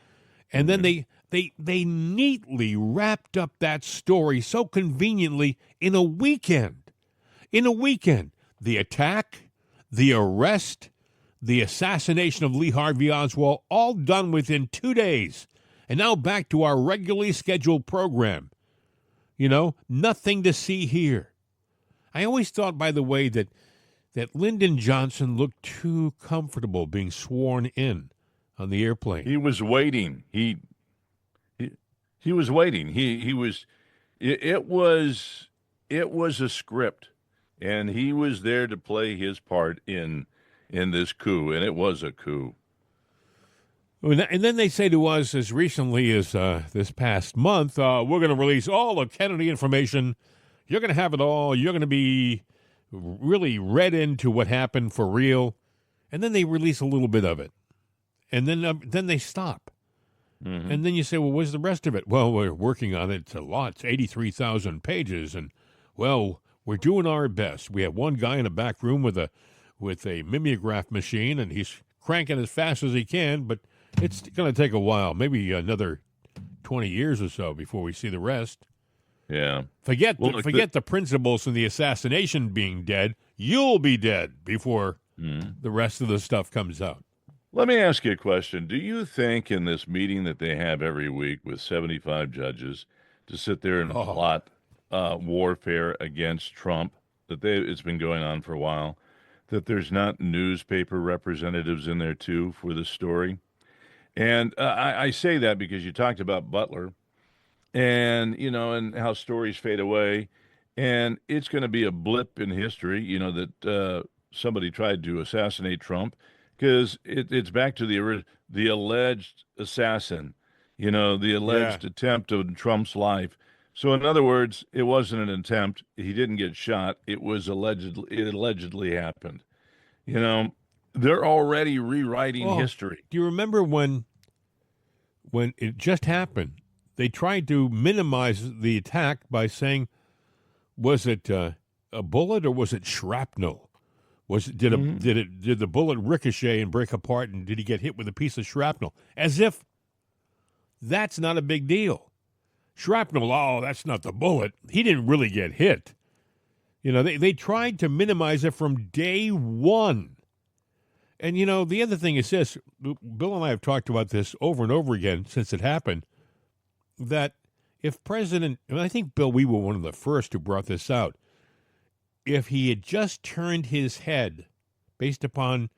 And then They neatly wrapped up that story so conveniently in a weekend. In a weekend. The attack, the arrest, the assassination of Lee Harvey Oswald, all done within 2 days. And now back to our regularly scheduled program. You know, nothing to see here. I always thought, by the way, that Lyndon Johnson looked too comfortable being sworn in on the airplane. He was waiting. He was waiting. It was a script, and he was there to play his part in this coup, and it was a coup. And then they say to us, as recently as this past month, we're going to release all the Kennedy information. You're going to have it all. You're going to be really read into what happened for real. And then they release a little bit of it. And then they stop. Mm-hmm. And then you say, well, where's the rest of it? Well, we're working on it. It's a lot. It's 83,000 pages. And, well, we're doing our best. We have one guy in a back room with a mimeograph machine, and he's cranking as fast as he can, but it's going to take a while, maybe another 20 years or so before we see the rest. Yeah. Forget the principals in the assassination being dead. You'll be dead before the rest of the stuff comes out. Let me ask you a question. Do you think in this meeting that they have every week with 75 judges to sit there and plot warfare against Trump, it's been going on for a while, that there's not newspaper representatives in there, too, for the story? And I say that because you talked about Butler and, and how stories fade away. And it's going to be a blip in history, that somebody tried to assassinate Trump, because it's back to the alleged assassin, the alleged attempt of Trump's life. So in other words, it wasn't an attempt. He didn't get shot. It allegedly happened. They're already rewriting history. Do you remember when it just happened? They tried to minimize the attack by saying, was it a bullet or was it shrapnel? Did the bullet ricochet and break apart, and did he get hit with a piece of shrapnel? As if that's not a big deal. Shrapnel, that's not the bullet. He didn't really get hit. They tried to minimize it from day one. And, the other thing is this. Bill and I have talked about this over and over again since it happened, that if and I think, Bill, we were one of the first who brought this out, if he had just turned his head based upon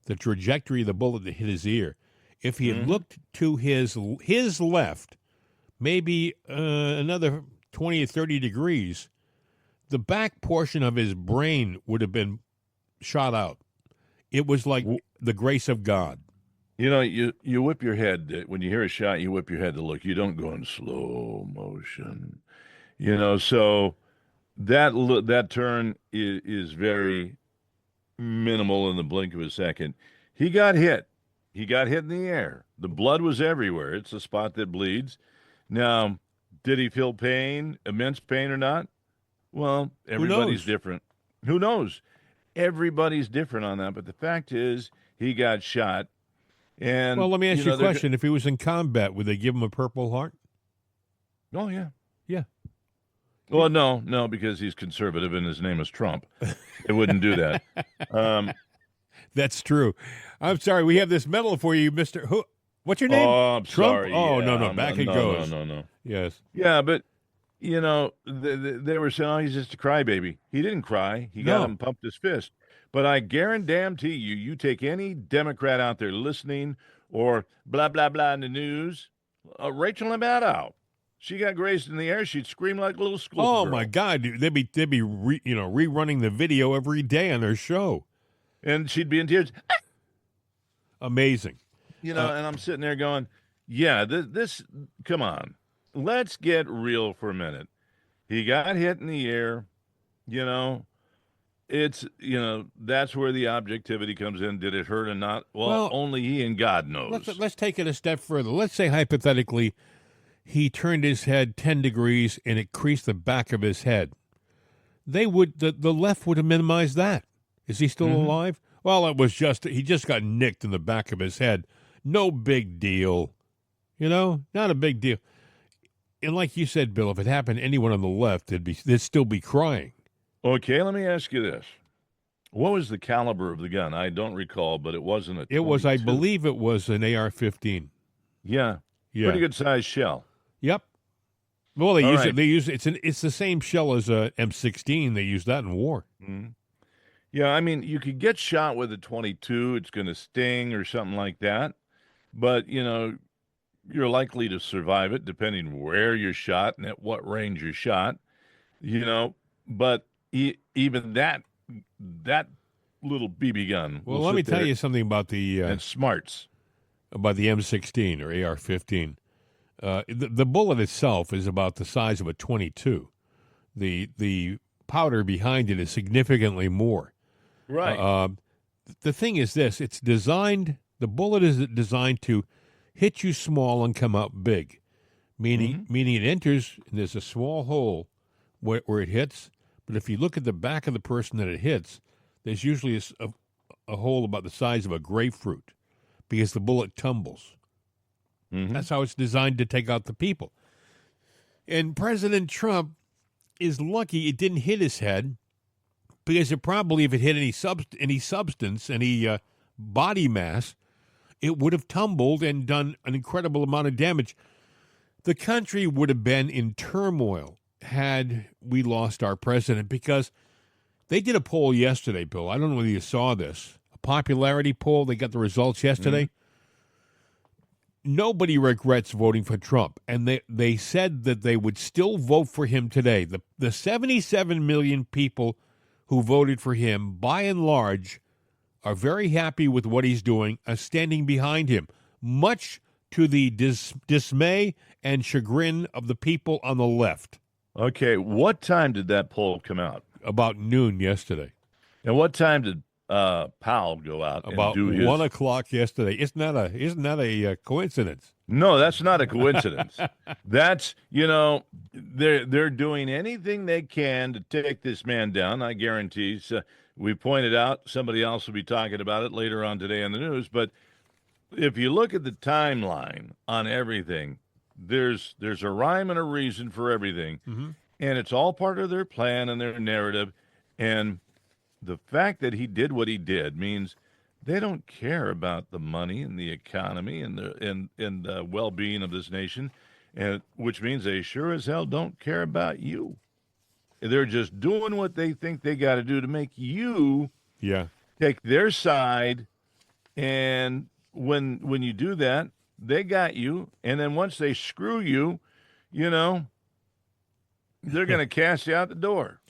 the trajectory of the bullet that hit his ear, if he had looked to his left, maybe another 20 or 30 degrees, the back portion of his brain would have been shot out. It was like the grace of God. You whip your head. When you hear a shot, you whip your head to look. You don't go in slow motion. So that turn is very minimal in the blink of a second. He got hit. He got hit in the air. The blood was everywhere. It's a spot that bleeds. Now, did he feel pain, immense pain or not? Well, everybody's different. Who knows? Everybody's different on that. But the fact is, he got shot. And well, let me ask you a question. If he was in combat, would they give him a Purple Heart? Oh, yeah. Yeah. Well, no, because he's conservative and his name is Trump. They wouldn't do that. That's true. I'm sorry. We have this medal for you, Mr. Who? What's your name? Oh, I'm Trump? sorry. Oh, yeah, no. Back it goes. No. Yes. Yeah, but, they were saying, he's just a crybaby. He didn't cry. He got him pumped his fist. But I guarantee you take any Democrat out there listening or blah, blah, blah in the news, Rachel Maddow. She got grazed in the air. She'd scream like a little schoolgirl. Oh, my God. They'd be rerunning the video every day on their show. And she'd be in tears. Amazing. And I'm sitting there going, yeah, this, come on. Let's get real for a minute. He got hit in the air. It's, that's where the objectivity comes in. Did it hurt or not? Well, only he and God knows. Let's take it a step further. Let's say, hypothetically, he turned his head 10 degrees and it creased the back of his head. The left would have minimized that. Is he still alive? Well, he just got nicked in the back of his head. No big deal. Not a big deal. And like you said, Bill, if it happened to anyone on the left, they'd still be crying. Okay, let me ask you this. What was the caliber of the gun? I don't recall, but it wasn't a 22. It was, I believe it was an AR-15. Yeah. Yeah. Pretty good sized shell. Yep. Well, they All use right. it. They use it's the same shell as a M16. They use that in war. Mm-hmm. Yeah, I mean, you could get shot with a 22. It's going to sting or something like that. But, you're likely to survive it depending where you're shot and at what range you're shot. But even that little BB gun. Well, let me tell you something about the and smarts about the M16 or AR-15. The bullet itself is about the size of a 22. The powder behind it is significantly more. Right. The thing is this: the bullet is designed to hit you small and come out big, meaning it enters and there's a small hole where it hits. But if you look at the back of the person that it hits, there's usually a hole about the size of a grapefruit because the bullet tumbles. Mm-hmm. That's how it's designed to take out the people. And President Trump is lucky it didn't hit his head, because it probably, if it hit any substance, any body mass, it would have tumbled and done an incredible amount of damage. The country would have been in turmoil had we lost our president, because they did a poll yesterday, Bill. I don't know whether you saw this. A popularity poll. They got the results yesterday. Mm-hmm. Nobody regrets voting for Trump, and they said that they would still vote for him today. The 77 million people who voted for him, by and large, are very happy with what he's doing, are standing behind him, much to the dismay and chagrin of the people on the left. Okay, what time did that poll come out? About noon yesterday. And what time did Powell go out? About and do his... 1 o'clock yesterday. Isn't that a coincidence? No, that's not a coincidence. That's, they're doing anything they can to take this man down. I guarantee. We pointed out, somebody else will be talking about it later on today in the news. But if you look at the timeline on everything, there's a rhyme and a reason for everything. Mm-hmm. And it's all part of their plan and their narrative. And the fact that he did what he did means they don't care about the money and the economy and the well-being of this nation, and which means they sure as hell don't care about you. They're just doing what they think they got to do to make you take their side. And when you do that, they got you. And then once they screw you, they're going to cast you out the door.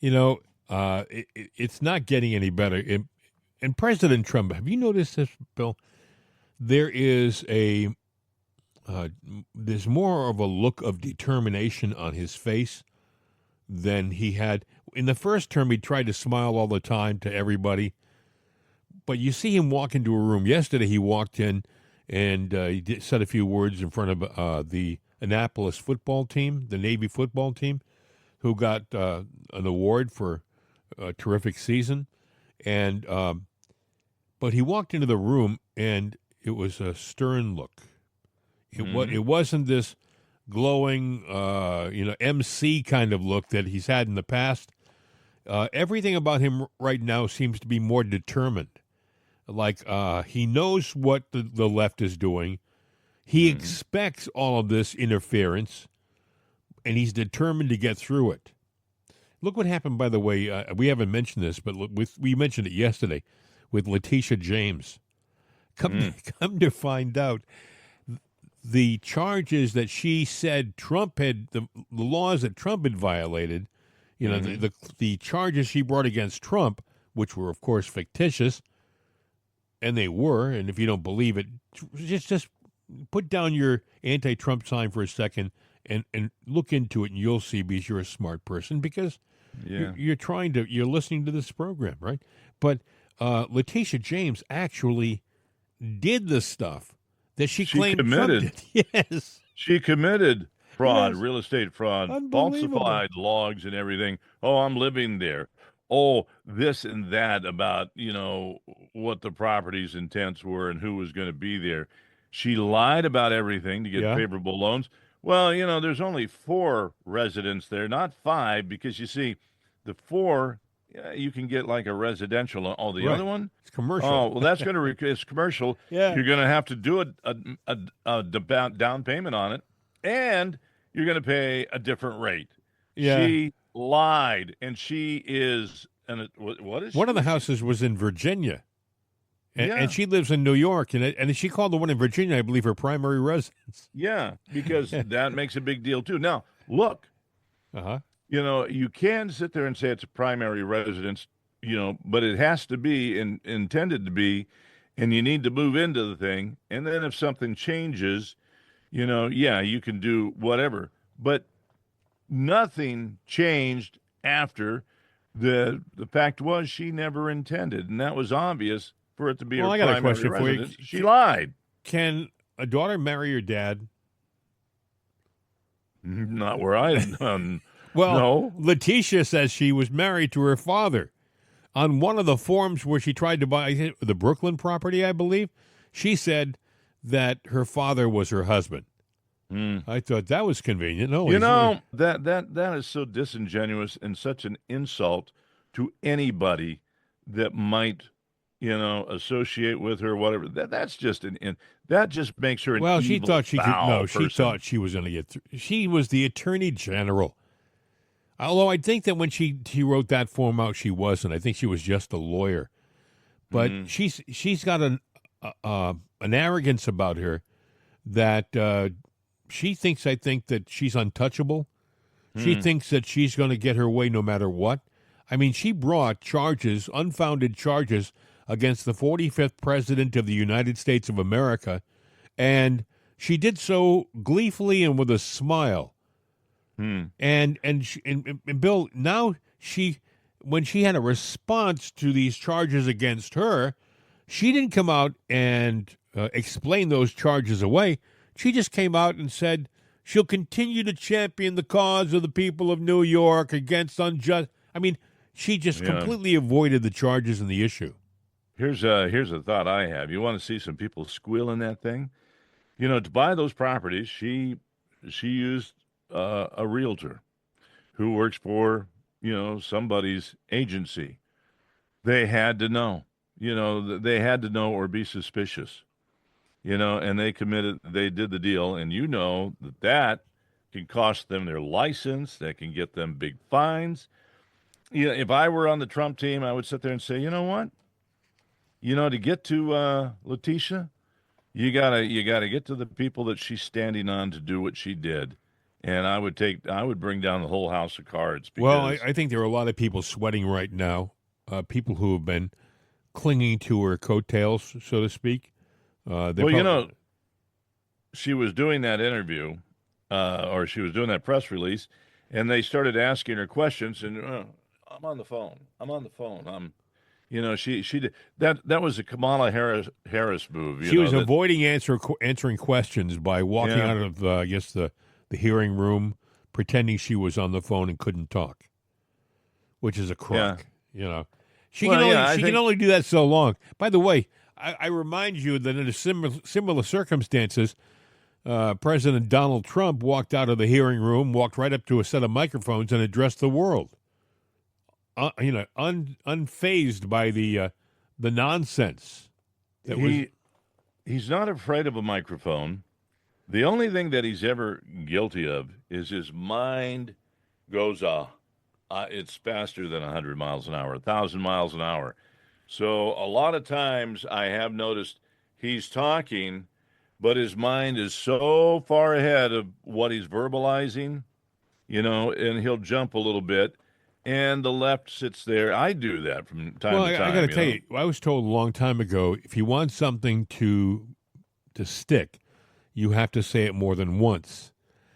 It's not getting any better. And President Trump, have you noticed this, Bill? There is there's more of a look of determination on his face than he had. In the first term, he tried to smile all the time to everybody. But you see him walk into a room. Yesterday, he walked in and he said a few words in front of the Annapolis football team, the Navy football team, who got an award for a terrific season. And but he walked into the room, and it was a stern look. It wasn't this glowing, MC kind of look that he's had in the past. Everything about him right now seems to be more determined. Like he knows what the left is doing. He expects all of this interference, and he's determined to get through it. Look what happened, by the way. We haven't mentioned this, but we mentioned it yesterday with Letitia James. Come to find out, the charges that she said Trump had, the laws that Trump had violated, the charges she brought against Trump, which were, of course, fictitious, and they were, and if you don't believe it, just put down your anti-Trump sign for a second and look into it, and you'll see, because you're a smart person, because you're listening to this program, right? But Letitia James actually did the stuff that she claimed committed. Trump did. Yes. She committed fraud, Yes. real estate fraud, Unbelievable. falsified logs and everything. Oh, I'm living there. Oh, this and that about, what the property's intents were and who was going to be there. She lied about everything to get Yeah. favorable loans. Well, there's only 4 residents there, not 5, because you see, the 4, you can get like a residential loan. Oh, the Right. other one? It's commercial. Oh, well, that's going to it's commercial. Yeah. You're going to have to do a down payment on it, and you're going to pay a different rate. Yeah. She lied, and she is what is One she? of the houses was in Virginia, and, Yeah. and she lives in New York, and she called the one in Virginia, I believe, her primary residence. Yeah, because that makes a big deal too. Now, look, Uh-huh. you can sit there and say it's a primary residence, but it has to be intended to be, and you need to move into the thing. And then if something changes, you can do whatever. But nothing changed after the fact was she never intended, and that was obvious for it to be Well, her I got a primary question for you. residence. She lied. Can a daughter marry her dad? Not where I Well, no. Letitia says she was married to her father. On one of the forms where she tried to buy the Brooklyn property, I believe, she said that her father was her husband. I thought that was convenient. No, that is so disingenuous and such an insult to anybody that might, associate with her or whatever. That's just that just makes her an well, she evil, thought she could. foul No, she person. thought she was going to get. She was the attorney general. Although I think that when she wrote that form out, she wasn't. I think she was just a lawyer. But she's got an arrogance about her that she thinks. I think that she's untouchable. She thinks that she's going to get her way no matter what. I mean, she brought charges, unfounded charges, against the 45th president of the United States of America, and she did so gleefully and with a smile. And Bill, now when she had a response to these charges against her, she didn't come out and explain those charges away. She just came out and said she'll continue to champion the cause of the people of New York against unjust. I mean, she just completely avoided the charges and the issue. Here's a thought I have. You want to see some people squeal in that thing? To buy those properties, she used a realtor who works for, somebody's agency. They had to know, they had to know or be suspicious, and they did the deal. And that can cost them their license. That can get them big fines. If I were on the Trump team, I would sit there and say, you know what? To get to Letitia, you gotta get to the people that she's standing on to do what she did. And I would bring down the whole house of cards. Because, well, I think there are a lot of people sweating right now, people who have been clinging to her coattails, so to speak. She was doing that interview, or she was doing that press release, and they started asking her questions, and I'm on the phone. She did that was a Kamala Harris move. She was avoiding answering questions by walking out of the hearing room, pretending she was on the phone and couldn't talk, which is a crock. She can only do that so long. By the way, I remind you that in similar circumstances, President Donald Trump walked out of the hearing room, walked right up to a set of microphones, and addressed the world. Unfazed by the nonsense. He's not afraid of a microphone. The only thing that he's ever guilty of is his mind goes, it's faster than 100 miles an hour, 1,000 miles an hour. So a lot of times I have noticed he's talking, but his mind is so far ahead of what he's verbalizing, and he'll jump a little bit. And the left sits there. I do that from time to time. I got to tell you, I was told a long time ago, if you want something to stick, you have to say it more than once.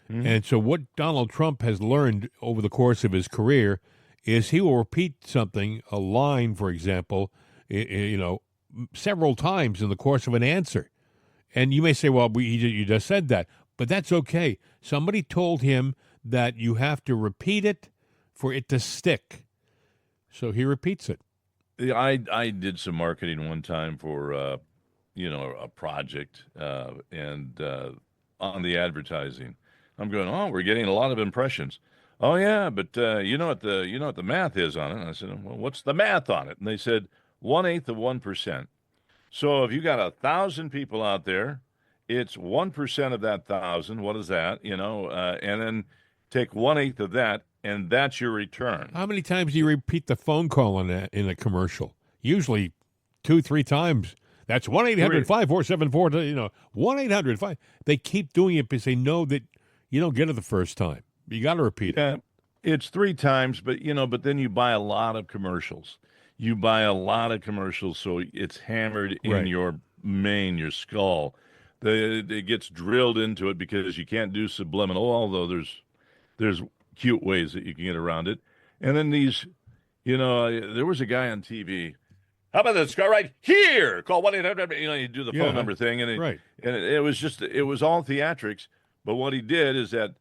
Mm-hmm. And so what Donald Trump has learned over the course of his career is he will repeat something, a line, for example, several times in the course of an answer. And you may say, well, you just said that. But that's okay. Somebody told him that you have to repeat it for it to stick. So he repeats it. I did some marketing one time for a project and on the advertising. I'm going, oh, we're getting a lot of impressions. Oh yeah, but you know what the math is on it? And I said, well, what's the math on it? And they said 1/8 of 1%. So if you got 1,000 people out there, it's 1% of that 1,000. What is that? And then take 1/8 of that, and that's your return. How many times do you repeat the phone call in a commercial? Usually 2-3 times. That's 1-800-5474. 1-800-5. They keep doing it because they know that you don't get it the first time. You got to repeat it. Yeah, it's 3 times, but then you buy a lot of commercials. So it's hammered in your skull. It gets drilled into it because you can't do subliminal, although there's cute ways that you can get around it. And then these, there was a guy on TV. How about this guy right here? Call 1-800. You do the phone number thing, and it was all theatrics. But what he did is that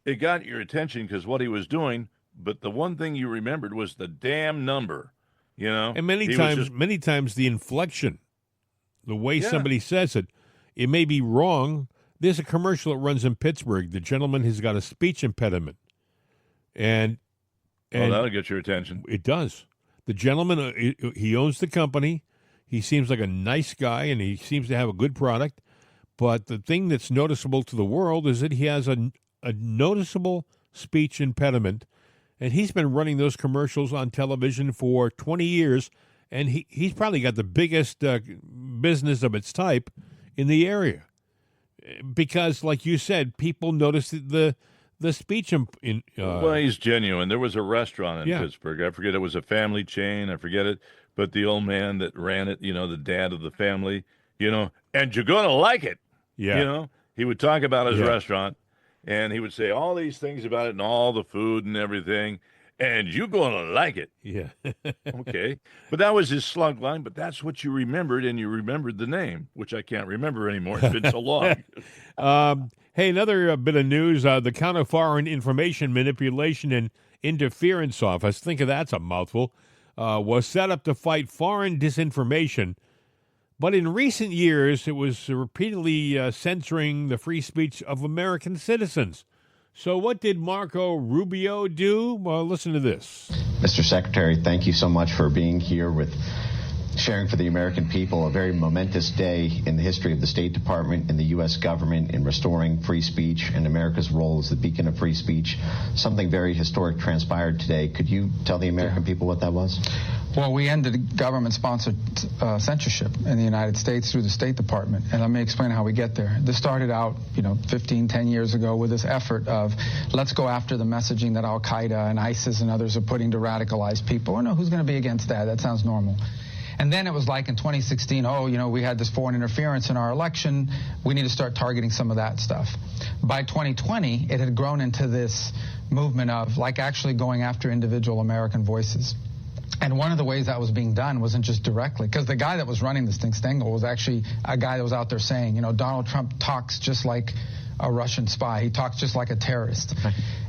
it got your attention because what he was doing. But the one thing you remembered was the damn number. And many times the inflection, the way somebody says it, it may be wrong. There's a commercial that runs in Pittsburgh. The gentleman has got a speech impediment, and that'll get your attention. It does. The gentleman, he owns the company. He seems like a nice guy, and he seems to have a good product. But the thing that's noticeable to the world is that he has a noticeable speech impediment, and he's been running those commercials on television for 20 years, and he's probably got the biggest business of its type in the area. Because, like you said, people notice the speech. Well, he's genuine. There was a restaurant in Pittsburgh. I forget, it was a family chain. I forget it. But the old man that ran it, the dad of the family, and you're going to like it. Yeah. He would talk about his restaurant, and he would say all these things about it and all the food and everything, and you're going to like it. Yeah. Okay. But that was his slug line, but that's what you remembered, and you remembered the name, which I can't remember anymore. It's been so long. Hey, another bit of news. The Counter Foreign Information Manipulation and Interference Office, think of that's a mouthful, was set up to fight foreign disinformation. But in recent years, it was repeatedly censoring the free speech of American citizens. So what did Marco Rubio do? Well, listen to this. Mr. Secretary, thank you so much for being here with sharing for the American people a very momentous day in the history of the State Department and the U.S. government in restoring free speech and America's role as the beacon of free speech. Something very historic transpired today. Could you tell the American people what that was? Well, we ended government-sponsored censorship in the United States through the State Department, and let me explain how we get there. This started out, 10 years ago with this effort of let's go after the messaging that Al-Qaeda and ISIS and others are putting to radicalize people. Oh, no, who's going to be against that? That sounds normal. And then it was like in 2016, we had this foreign interference in our election. We need to start targeting some of that stuff. By 2020, it had grown into this movement of actually going after individual American voices. And one of the ways that was being done wasn't just directly, because the guy that was running this thing, Stengel, was actually a guy that was out there saying, Donald Trump talks just like a Russian spy. He talks just like a terrorist.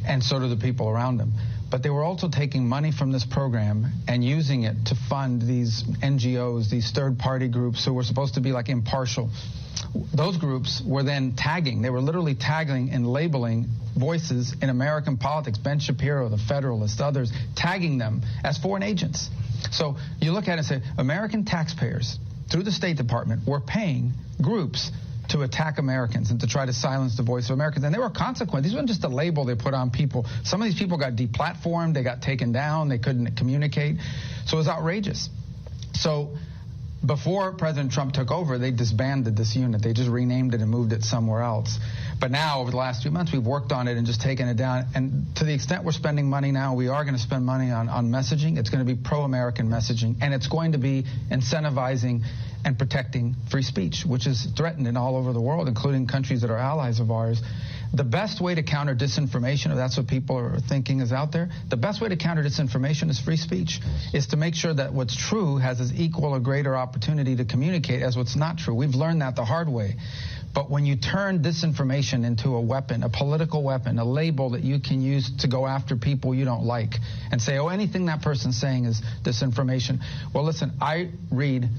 And so do the people around him. But they were also taking money from this program and using it to fund these NGOs, these third-party groups who were supposed to be impartial. Those groups were then tagging. They were literally tagging and labeling voices in American politics, Ben Shapiro, the Federalist, others, tagging them as foreign agents. So you look at it and say, American taxpayers, through the State Department, were paying groups to attack Americans and to try to silence the voice of Americans. And there were consequences. These weren't just a label they put on people. Some of these people got deplatformed. They got taken down. They couldn't communicate. So it was outrageous. So before President Trump took over, they disbanded this unit. They just renamed it and moved it somewhere else. But now, over the last few months, we've worked on it and just taken it down. And to the extent we're spending money now, we are going to spend money on messaging. It's going to be pro-American messaging. And it's going to be incentivizing and protecting free speech, which is threatened in all over the world, including countries that are allies of ours. The best way to counter disinformation, if that's what people are thinking is out there, the best way to counter disinformation is free speech, is to make sure that what's true has as equal or greater opportunity to communicate as what's not true. We've learned that the hard way. But when you turn disinformation into a weapon, a political weapon, a label that you can use to go after people you don't like and say, anything that person's saying is disinformation. Well, listen, I read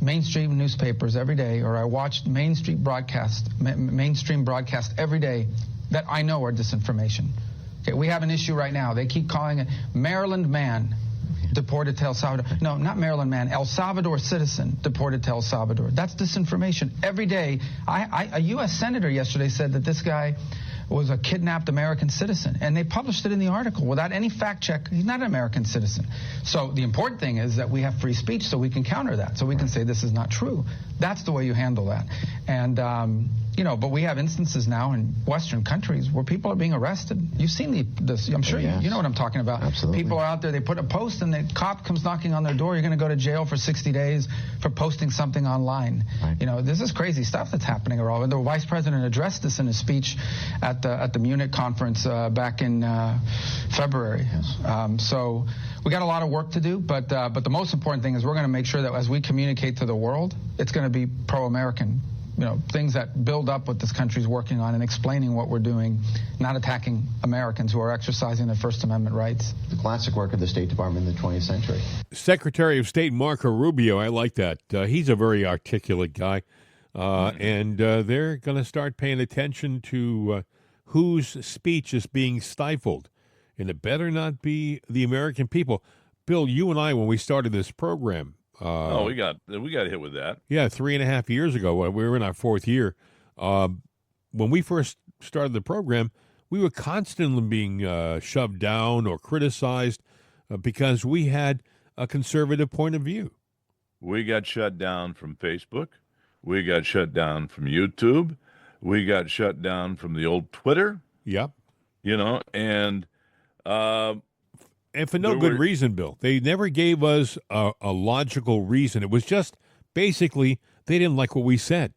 mainstream newspapers every day, or I watch mainstream broadcast every day that I know are disinformation. Okay, we have an issue right now. They keep calling it Maryland man deported to El Salvador. No, not Maryland man, El Salvador citizen deported to El Salvador. That's disinformation. Every day, a U.S. senator yesterday said that this guy was a kidnapped American citizen, and they published it in the article without any fact check. He's not an American citizen. So the important thing is that we have free speech so we can counter that, so we can say this is not true. That's the way you handle that. And, but we have instances now in Western countries where people are being arrested. You've seen this. I'm sure you know what I'm talking about. Absolutely. People are out there, they put a post, and the cop comes knocking on their door. You're going to go to jail for 60 days for posting something online. Right. This is crazy stuff that's happening. The vice president addressed this in a speech at the Munich conference back in February. Yes. So we got a lot of work to do, but the most important thing is we're going to make sure that as we communicate to the world, it's going to be pro-American. Things that build up what this country's working on and explaining what we're doing, not attacking Americans who are exercising their First Amendment rights. The classic work of the State Department in the 20th century. Secretary of State Marco Rubio, I like that. He's a very articulate guy, and they're going to start paying attention to whose speech is being stifled, and it better not be the American people. Bill, you and I, when we started this program, we got hit with that. Yeah, 3.5 years ago, when we were in our fourth year. When we first started the program, we were constantly being shoved down or criticized because we had a conservative point of view. We got shut down from Facebook. We got shut down from YouTube. We got shut down from the old Twitter. Yep. And for no good reason, Bill. They never gave us a logical reason. It was just basically they didn't like what we said.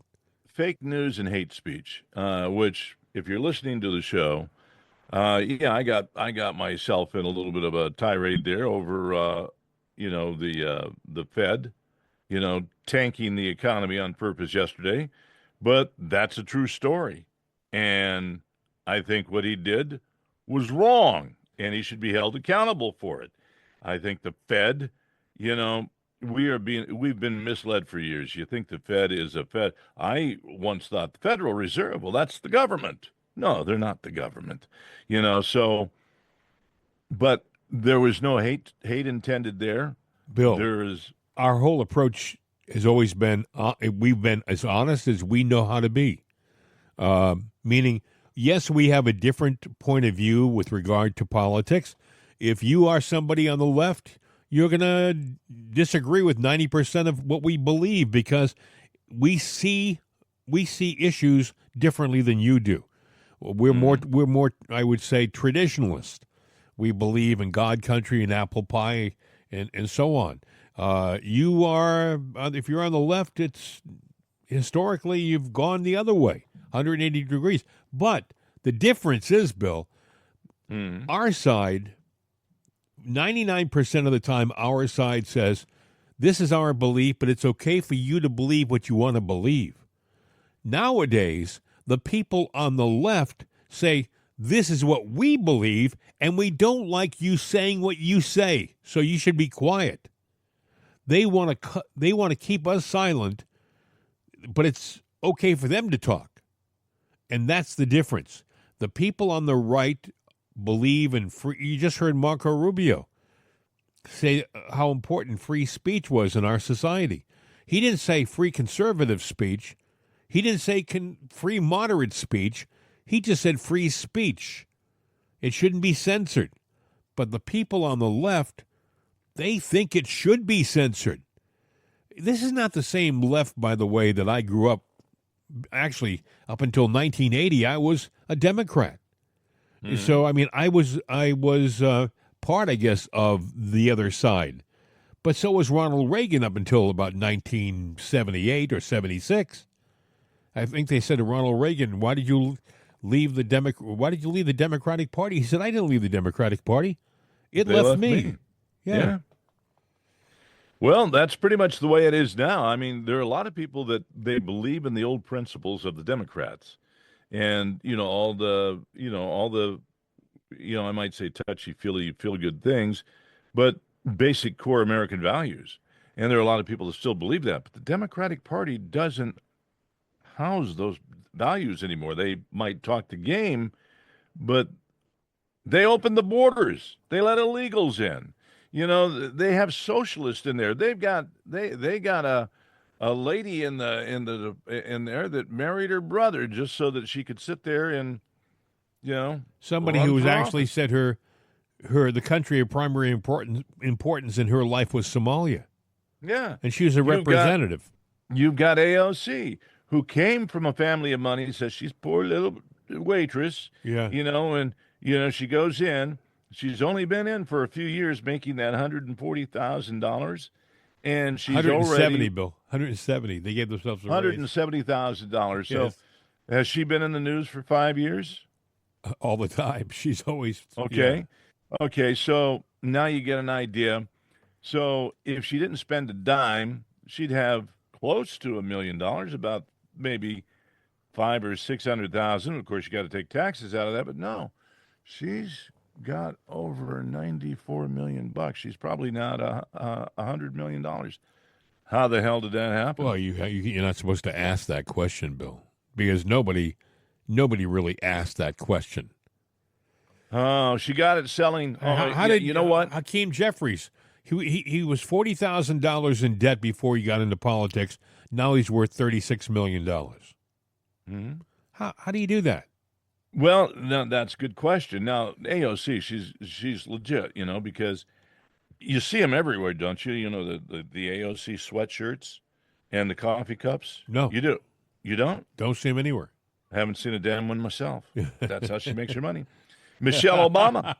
Fake news and hate speech, which, if you're listening to the show, I got myself in a little bit of a tirade there over, the Fed, tanking the economy on purpose yesterday. But that's a true story. And I think what he did was wrong, and he should be held accountable for it. I think the Fed, we've been misled for years. You think the Fed is a Fed. I once thought the Federal Reserve, well, that's the government. No, they're not the government. But there was no hate intended there. Bill, our whole approach has always been, we've been as honest as we know how to be. Meaning, yes, we have a different point of view with regard to politics. If you are somebody on the left, you're going to disagree with 90% of what we believe because we see issues differently than you do. We're more, I would say, traditionalist. We believe in God, country, and apple pie, and so on. You are, if you're on the left, it's historically you've gone the other way, 180 degrees. But the difference is, Bill, our side, 99% of the time, our side says, this is our belief, but it's okay for you to believe what you want to believe. Nowadays, the people on the left say, this is what we believe, and we don't like you saying what you say, so you should be quiet. They want to keep us silent, but it's okay for them to talk. And that's the difference. The people on the right believe in free. You just heard Marco Rubio say how important free speech was in our society. He didn't say free conservative speech. He didn't say free moderate speech. He just said free speech. It shouldn't be censored. But the people on the left, they think it should be censored. This is not the same left, by the way, that I grew up. Actually, up until 1980, I was a Democrat. So, I mean, I was part, I guess, of the other side. But so was Ronald Reagan up until about 1978 or 76. I think they said to Ronald Reagan, "Why did you leave the Democratic Party?" He said, "I didn't leave the Democratic Party. They left me." Yeah. Well, that's pretty much the way it is now. I mean, there are a lot of people that they believe in the old principles of the Democrats, and all the I might say touchy-feely, feel-good things, but basic core American values. And there are a lot of people that still believe that. But the Democratic Party doesn't house those values anymore. They might talk the game, but they open the borders. They let illegals in. You know, they have socialists in there. They got a lady in there that married her brother just so that she could sit there and, somebody run who was for actually office. said the country of primary importance in her life was Somalia, Yeah. and she was a representative. You've got AOC, who came from a family of money, says she's poor little waitress. Yeah. And she goes in. She's only been in for a few years, making that $140,000, and she's 170, already Bill. 170. They gave themselves a raise. $170,000. So, Yes. has she been in the news for 5 years? All the time. She's always Okay. Okay, so now you get an idea. So if she didn't spend a dime, she'd have close to $1 million, about maybe 500,000 or 600,000. Of course, you got to take taxes out of that, but no, she's got over $94 million. She's probably not $100 million. How the hell did that happen? Well, you're not supposed to ask that question, Bill, because nobody really asked that question. Oh, she got it selling. How did you know what? Hakeem Jeffries? He was $40,000 in debt before he got into politics. Now he's worth $36 million. Mm-hmm. How do you do that? Well, no, that's a good question. Now, AOC, she's legit, because you see them everywhere, don't you? You know, the AOC sweatshirts and the coffee cups? No. You do. You don't? Don't see him anywhere. I haven't seen a damn one myself. That's how she makes her money. Michelle Obama.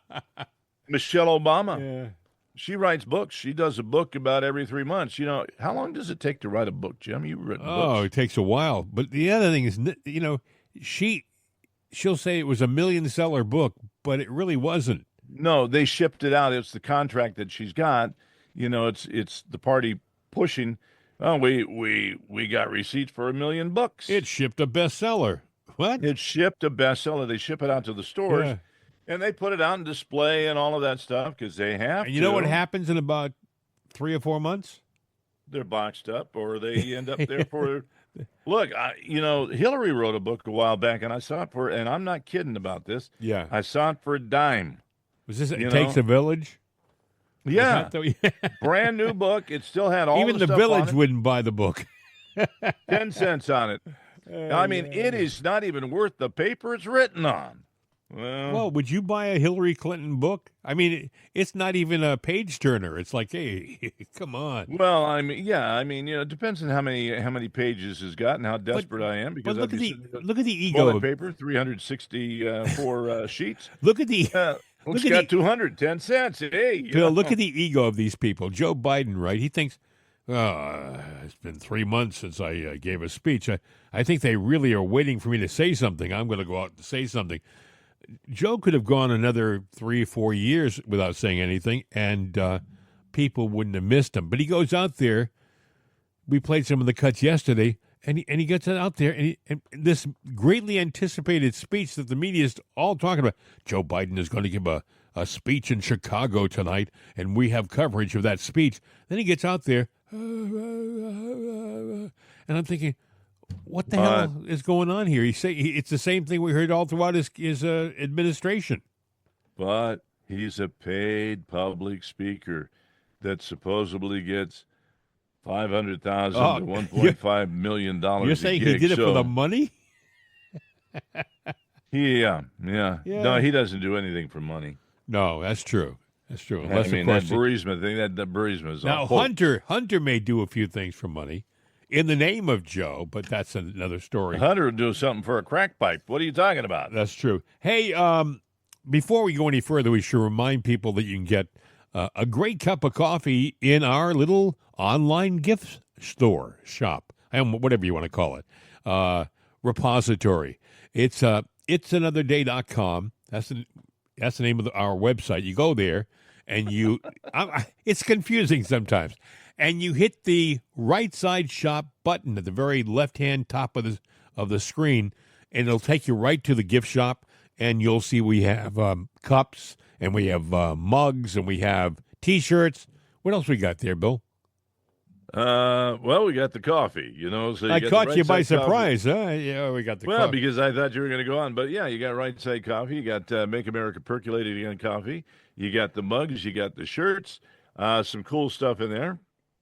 Yeah. She writes books. She does a book about every 3 months. How long does it take to write a book, Jim? You've written books. Oh, it takes a while. But the other thing is, she'll say it was a $1 million seller book, but it really wasn't. No, they shipped it out. It's the contract that she's got. It's the party pushing. Oh, we got receipts for $1 million. It shipped a bestseller. What? It shipped a bestseller. They ship it out to the stores, Yeah. and they put it out in display and all of that stuff because they have And you know what happens in about 3 or 4 months? They're boxed up, or they end up there for. Look, Hillary wrote a book a while back, and I saw it for, and I'm not kidding about this. Yeah. I saw it for a dime. Was this It Takes a Village? Yeah, Was that brand new book. It still had all Even the stuff village on it. wouldn't buy the book. 10 cents on it. I mean, it is not even worth the paper it's written on. Well, would you buy a Hillary Clinton book? I mean, it's not even a page turner. It's like, hey, come on. Well, it depends on how many pages it's got and how desperate I am. Because But look at the ego. toilet paper, 364 sheets. Look at the It's got 210 cents. Hey, Bill. Look at the ego of these people. Joe Biden, right? He thinks, it's been 3 months since I gave a speech. I think they really are waiting for me to say something. I'm going to go out and say something. Joe could have gone another 3 or 4 years without saying anything, and people wouldn't have missed him. But he goes out there. We played some of the cuts yesterday, and he gets it out there, and this greatly anticipated speech that the media is all talking about. Joe Biden is going to give a speech in Chicago tonight, and we have coverage of that speech. Then he gets out there, and I'm thinking, what the hell is going on here? It's the same thing we heard all throughout his administration. But he's a paid public speaker that supposedly gets $500,000 to $1.5 million. You're saying a gig, he did it for the money? Yeah. No, he doesn't do anything for money. No, that's true. That's true. That Burisma thing, that Burisma is now Hunter may do a few things for money in the name of Joe, but that's another story. Hunter would do something for a crack pipe. What are you talking about? That's true. Hey, before we go any further, we should remind people that you can get a great cup of coffee in our little online gift shop, whatever you want to call it, repository. It's itsanotherday.com. That's the name of our website. You go there, and it's confusing sometimes. And you hit the right side shop button at the very left-hand top of the screen, and it'll take you right to the gift shop, and you'll see we have cups, and we have mugs, and we have T-shirts. What else we got there, Bill? Well, we got the coffee, So I caught you by surprise, huh? Yeah, we got the coffee. Well, because I thought you were going to go on. But, yeah, you got Right Side Coffee. You got Make America Percolated Again coffee. You got the mugs. You got the shirts. Some cool stuff in there.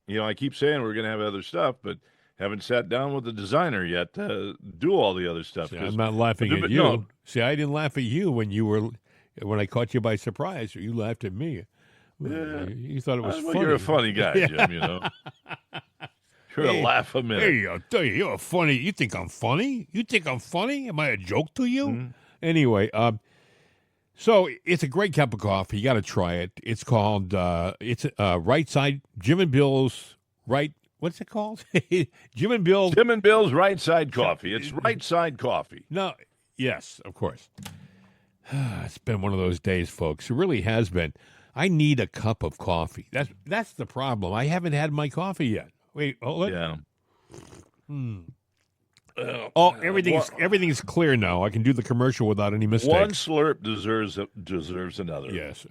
I keep saying we're going to have other stuff, but haven't sat down with the designer yet to do all the other stuff. See, I'm not laughing at you. No. See, I didn't laugh at you when I caught you by surprise. You laughed at me. You thought it was funny. You're a funny guy, Jim, You're a laugh a minute. Hey, I'll tell you, you're funny. You think I'm funny? You think I'm funny? Am I a joke to you? Mm-hmm. Anyway, so it's a great cup of coffee. You got to try it. It's called, Right Side, Jim and Bill's Right, what's it called? Jim and Bill's Right Side Coffee. It's Right Side Coffee. No, yes, of course. It's been one of those days, folks. It really has been. I need a cup of coffee. That's the problem. I haven't had my coffee yet. Wait, hold it. Yeah. Everything's clear now. I can do the commercial without any mistakes. One slurp deserves another. Yes.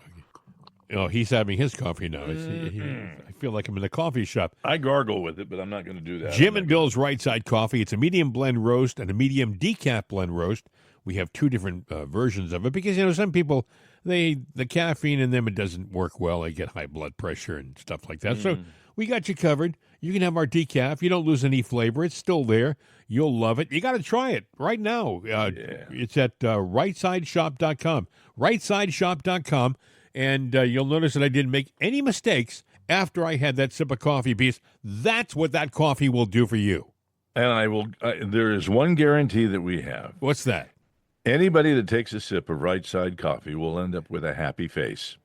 He's having his coffee now. I feel like I'm in a coffee shop. I gargle with it, but I'm not going to do that. Jim and Bill's Right Side Coffee. It's a medium blend roast and a medium decaf blend roast. We have two different versions of it because, some people, the caffeine in them, it doesn't work well. They get high blood pressure and stuff like that. So we got you covered. You can have our decaf. You don't lose any flavor. It's still there. You'll love it. You got to try it right now. It's at rightsideshop.com. Rightsideshop.com. And you'll notice that I didn't make any mistakes after I had that sip of coffee because that's what that coffee will do for you. And I will. There is one guarantee that we have. What's that? Anybody that takes a sip of Right Side Coffee will end up with a happy face.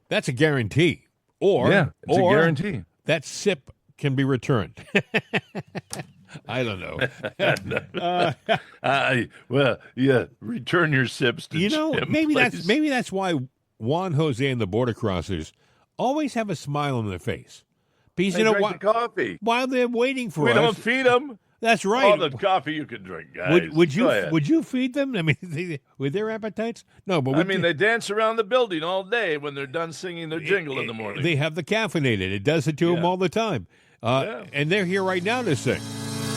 That's a guarantee. It's a guarantee. That sip can be returned. I don't know. Return your sips to Jim, maybe please. that's why Juan Jose and the Border Crossers always have a smile on their face. Because they drink the coffee while they're waiting for us. We don't feed them. That's right. All the coffee you can drink, guys. Would you feed them? I mean, with their appetites? No, but they dance around the building all day when they're done singing their jingle in the morning. They have the caffeinated. It does it to them all the time. And they're here right now to sing.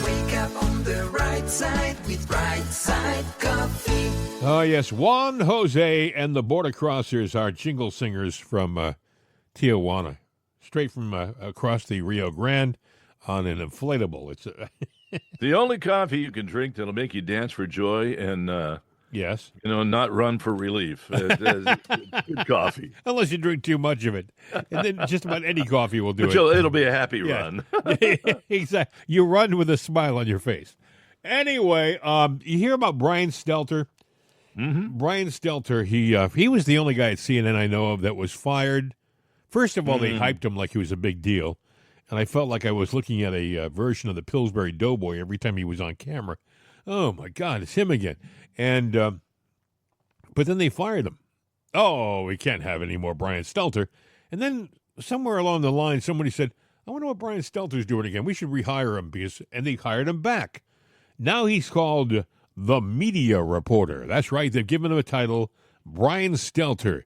Wake up on the right side with Right Side Coffee. Oh, yes. Juan Jose and the Border Crossers are jingle singers from Tijuana, straight from across the Rio Grande on an inflatable. It's the only coffee you can drink that'll make you dance for joy and yes, not run for relief. Good coffee, unless you drink too much of it, and then just about any coffee will do it. It'll be a happy run. Exactly, you run with a smile on your face. Anyway, you hear about Brian Stelter? Mm-hmm. Brian Stelter, he was the only guy at CNN I know of that was fired. First of all, they hyped him like he was a big deal. And I felt like I was looking at a version of the Pillsbury Doughboy every time he was on camera. Oh, my God, it's him again. And but then they fired him. Oh, we can't have any more Brian Stelter. And then somewhere along the line, somebody said, I wonder what Brian Stelter's doing again. We should rehire him. And they hired him back. Now he's called the media reporter. That's right. They've given him a title, Brian Stelter.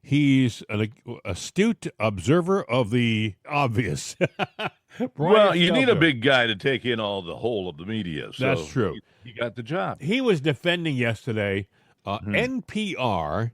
He's an astute observer of the obvious. Well, you need a big guy to take in all the whole of the media. So that's true. He got the job. He was defending yesterday NPR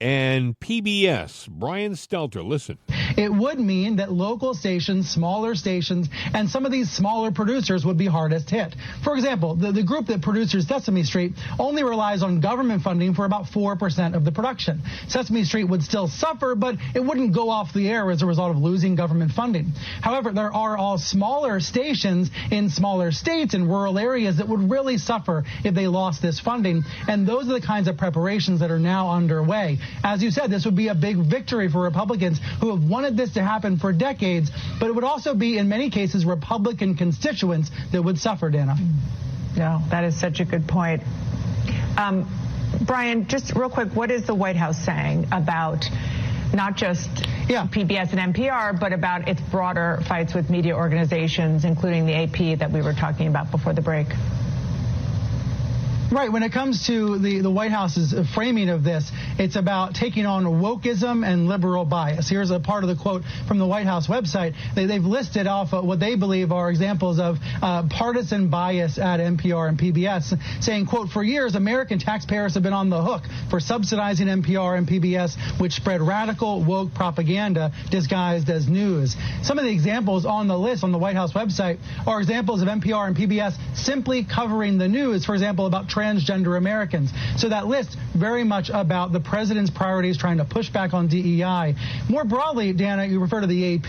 and PBS. Brian Stelter, listen. It would mean that local stations, smaller stations, and some of these smaller producers would be hardest hit. For example, the group that produces Sesame Street only relies on government funding for about 4% of the production. Sesame Street would still suffer, but it wouldn't go off the air as a result of losing government funding. However, there are all smaller stations in smaller states and rural areas that would really suffer if they lost this funding, and those are the kinds of preparations that are now underway. As you said, this would be a big victory for Republicans who have wanted this to happen for decades, but it would also be, in many cases, Republican constituents that would suffer, Dana. No, that is such a good point. Brian, just real quick, what is the White House saying about not just PBS and NPR, but about its broader fights with media organizations, including the AP that we were talking about before the break? Right. When it comes to the White House's framing of this, it's about taking on wokeism and liberal bias. Here's a part of the quote from the White House website. They've listed off what they believe are examples of partisan bias at NPR and PBS, saying, quote, for years, American taxpayers have been on the hook for subsidizing NPR and PBS, which spread radical woke propaganda disguised as news. Some of the examples on the list on the White House website are examples of NPR and PBS simply covering the news, for example, about transgender Americans. So that list very much about the president's priorities trying to push back on DEI. More broadly, Dana, you refer to the AP.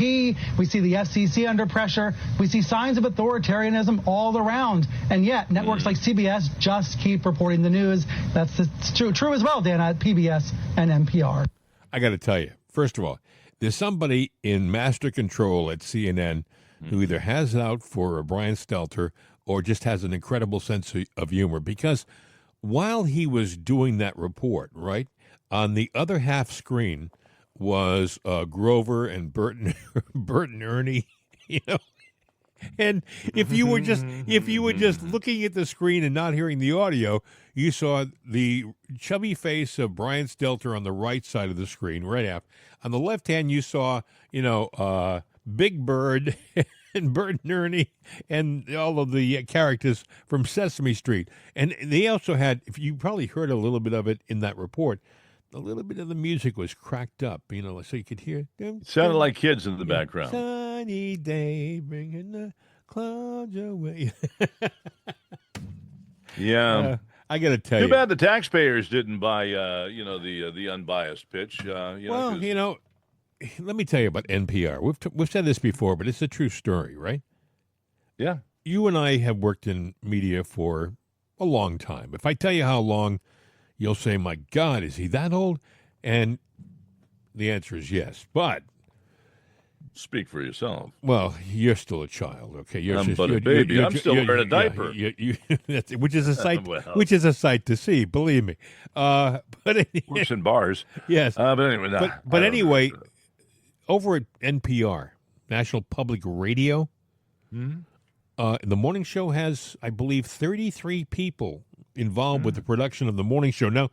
We see the FCC under pressure. We see signs of authoritarianism all around. And yet networks like CBS just keep reporting the news. That's true as well, Dana, at PBS and NPR. I got to tell you, first of all, there's somebody in master control at CNN who either has it out for Brian Stelter or just has an incredible sense of humor, because while he was doing that report, right, on the other half screen was Grover and Bert and Ernie, you know. And if you were just looking at the screen and not hearing the audio, you saw the chubby face of Brian Stelter on the right side of the screen, right after. On the left hand, you saw, Big Bird and Bert and Ernie and all of the characters from Sesame Street. And they also had, if you probably heard a little bit of it in that report, a little bit of the music was cracked up, so you could hear. It sounded like kids in the background. Sunny day, bringing the clouds away. Yeah. I got to tell you. Too bad the taxpayers didn't buy, the unbiased pitch. Let me tell you about NPR. We've said this before, but it's a true story, right? Yeah. You and I have worked in media for a long time. If I tell you how long, you'll say, my God, is he that old? And the answer is yes. But speak for yourself. Well, you're still a child, okay? I'm but a baby. I'm still wearing a diaper. Which is a sight. Which is a sight to see. Believe me. But anyway, works in bars. Yes. But anyway, but anyway, over at NPR, National Public Radio, the morning show has, I believe, 33 people involved with the production of the morning show. Now,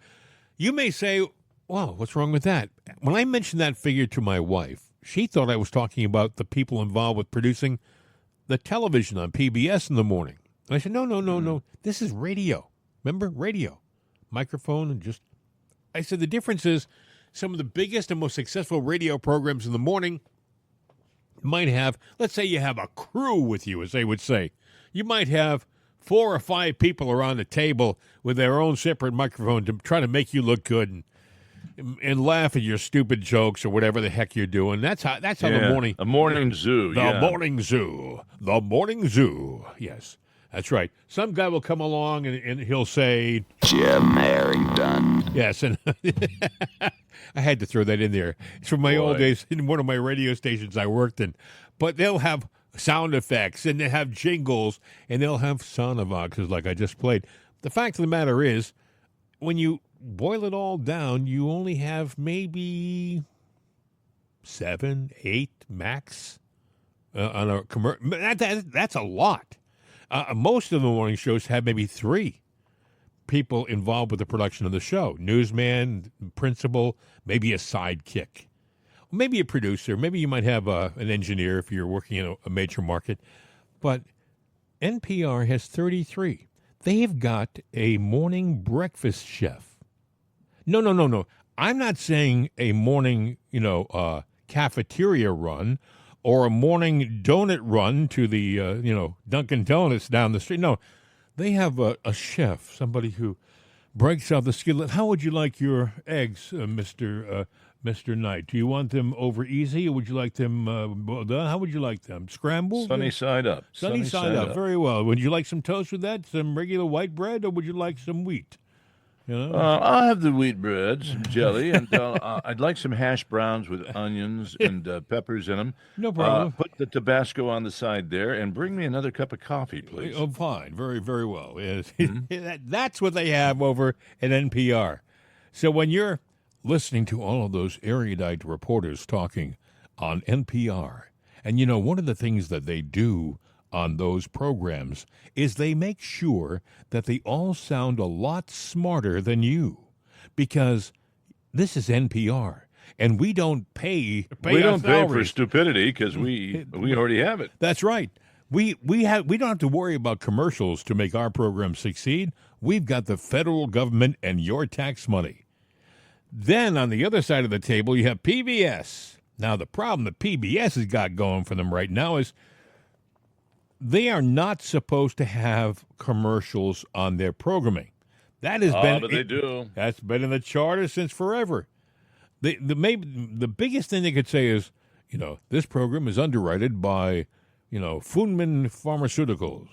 you may say, wow, what's wrong with that? When I mentioned that figure to my wife, she thought I was talking about the people involved with producing the television on PBS in the morning. And I said, no. This is radio. Remember? Radio. Microphone and just... I said, the difference is some of the biggest and most successful radio programs in the morning might have, let's say you have a crew with you, as they would say. You might have 4 or 5 people around the table with their own separate microphone to try to make you look good and laugh at your stupid jokes or whatever the heck you're doing. That's how the morning... A morning zoo, The morning zoo. Yes, that's right. Some guy will come along and he'll say... Jim Harrington. Yes, and I had to throw that in there. It's from my old days in one of my radio stations I worked in. But they'll have sound effects, and they have jingles, and they'll have sonovoxes like I just played. The fact of the matter is, when you boil it all down, you only have maybe 7, 8 max on a commercial. That's a lot. Most of the morning shows have maybe 3 people involved with the production of the show. Newsman, principal, maybe a sidekick. Maybe a producer. Maybe you might have an engineer if you're working in a major market. But NPR has 33. They've got a morning breakfast chef. No. I'm not saying a morning, cafeteria run or a morning donut run to the, Dunkin' Donuts down the street. No, they have a chef, somebody who breaks out the skillet. How would you like your eggs, Mr. Knight? Do you want them over easy, or would you like them how would you like them? Scrambled? Sunny side up. Sunny side up. Very well. Would you like some toast with that? Some regular white bread, or would you like some wheat? I'll have the wheat bread, some jelly, and I'd like some hash browns with onions and peppers in them. No problem. Put the Tabasco on the side there, and bring me another cup of coffee, please. Oh, fine. Very, very well. Yes. That's what they have over at NPR. So when you're listening to all of those erudite reporters talking on NPR, and one of the things that they do on those programs is they make sure that they all sound a lot smarter than you, because this is NPR, and we don't pay we don't pay for salaries. stupidity because we already have it. That's right. We don't have to worry about commercials to make our program succeed. We've got the federal government and your tax money. Then on the other side of the table, you have PBS. Now, the problem that PBS has got going for them right now is they are not supposed to have commercials on their programming. That has been, but they do. That's been in the charter since forever. Maybe the biggest thing they could say is, this program is underwritten by, Funman Pharmaceuticals,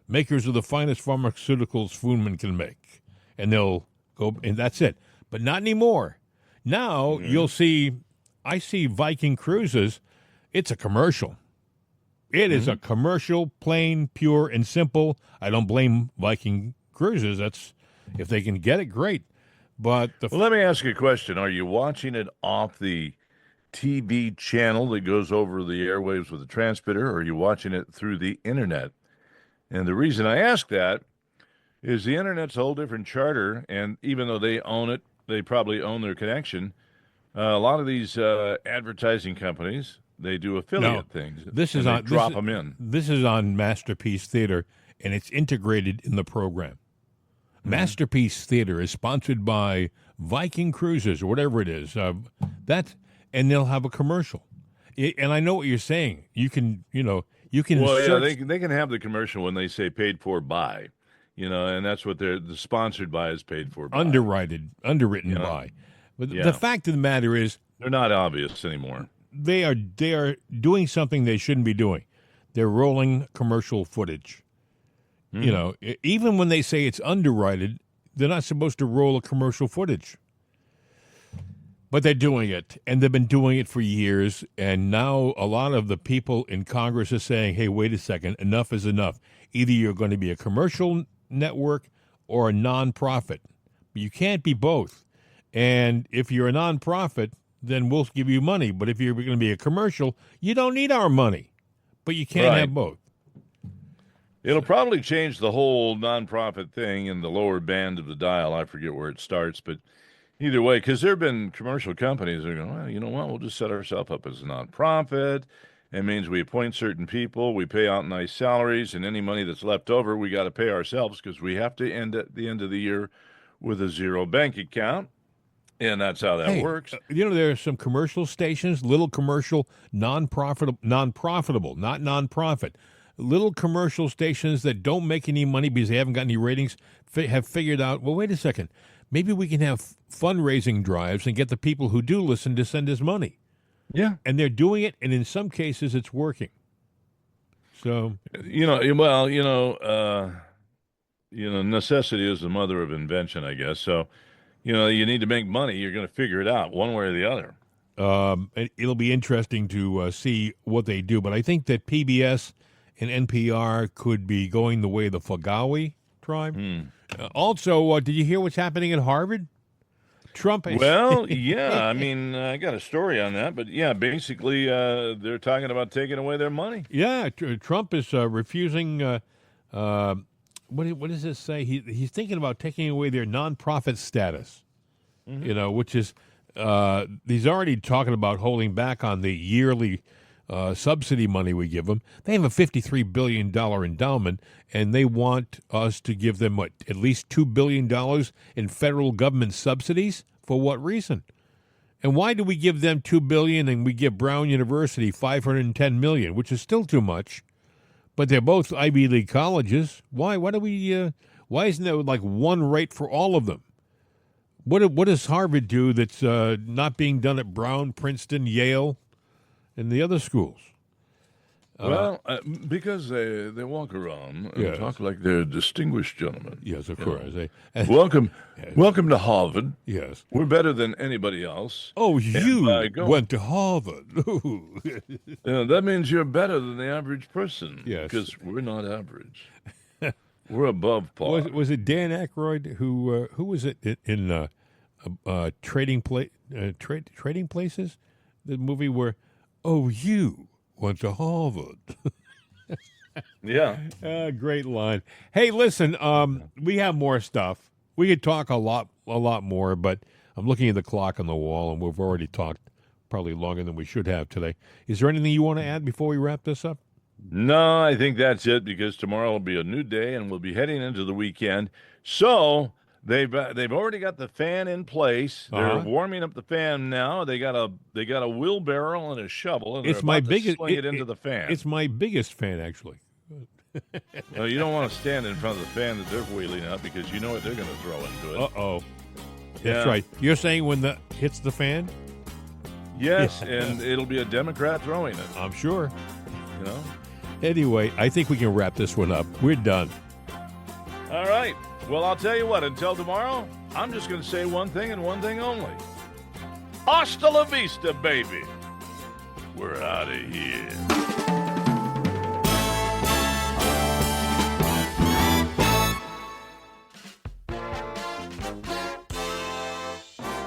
makers of the finest pharmaceuticals Funman can make, and they'll go, and that's it. But not anymore. Now you'll see. I see Viking Cruises. It's a commercial. It is a commercial, plain, pure, and simple. I don't blame Viking Cruises. That's, if they can get it, great. But let me ask you a question. Are you watching it off the TV channel that goes over the airwaves with the transmitter, or are you watching it through the internet? And the reason I ask that is the internet's a whole different charter, and even though they own it, they probably own their connection. A lot of these advertising companies, they do affiliate things. This is on drop them in. This is on Masterpiece Theater, and it's integrated in the program. Masterpiece Theater is sponsored by Viking Cruises or whatever it is. And they'll have a commercial. And I know what you're saying. You can. Well, search. yeah, they can have the commercial when they say paid for by, and that's what the sponsored by is paid for by. Underwritten by. But the fact of the matter is, they're not obvious anymore. They are doing something they shouldn't be doing. They're rolling commercial footage. Even when they say it's underwritten, they're not supposed to roll a commercial footage. But they're doing it, and they've been doing it for years, and now a lot of the people in Congress are saying, hey, wait a second, enough is enough. Either you're going to be a commercial network or a nonprofit. But you can't be both. And if you're a nonprofit, then we'll give you money. But if you're going to be a commercial, you don't need our money. But you can't have both. It'll probably change the whole nonprofit thing in the lower band of the dial. I forget where it starts, but either way, because there have been commercial companies that are going, well, you know what, we'll just set ourselves up as a nonprofit. It means we appoint certain people, we pay out nice salaries, and any money that's left over, we got to pay ourselves because we have to end at the end of the year with a zero bank account. And that's how that works. There are some commercial stations, little commercial, non-profitable, not nonprofit, little commercial stations that don't make any money because they haven't got any ratings, have figured out, well, wait a second, maybe we can have fundraising drives and get the people who do listen to send us money. Yeah. And they're doing it, and in some cases it's working. So, necessity is the mother of invention, I guess. So, you need to make money. You're going to figure it out one way or the other. It'll be interesting to see what they do. But I think that PBS and NPR could be going the way of the Fagawi tribe. Also, did you hear what's happening at Harvard? Trump. Well, yeah. I mean, I got a story on that. But, yeah, basically they're talking about taking away their money. Yeah, Trump is refusing what does this say? He's thinking about taking away their nonprofit status, which is he's already talking about holding back on the yearly subsidy money we give them. They have a $53 billion endowment, and they want us to give them, at least $2 billion in federal government subsidies? For what reason? And why do we give them $2 billion and we give Brown University $510 million, which is still too much? But they're both Ivy League colleges. Why? Why do we? Why isn't there like one rate for all of them? What does Harvard do that's not being done at Brown, Princeton, Yale, and the other schools? Because they walk around and talk like they're distinguished gentlemen. Yes, of course. Welcome to Harvard. Yes, we're better than anybody else. Oh, you went to Harvard. That means you're better than the average person. Yes, because we're not average. We're above par. Was it Dan Aykroyd who was it in Trading Places? The movie where, you went to Harvard. Yeah. Great line. Hey, listen, we have more stuff. We could talk a lot more, but I'm looking at the clock on the wall, and we've already talked probably longer than we should have today. Is there anything you want to add before we wrap this up? No, I think that's it, because tomorrow will be a new day and we'll be heading into the weekend. So they've already got the fan in place. They're warming up the fan now. They got a wheelbarrow and a shovel, and It's my biggest. sling it into the fan. It's my biggest fan, actually. Well, you don't want to stand in front of the fan that they're wheeling up, because you know what they're going to throw into it. Uh-oh. That's right. You're saying when the hits the fan? Yes, and it'll be a Democrat throwing it. I'm sure. You know? Anyway, I think we can wrap this one up. We're done. All right. Well, I'll tell you what. Until tomorrow, I'm just going to say one thing and one thing only. Hasta la vista, baby. We're out of here.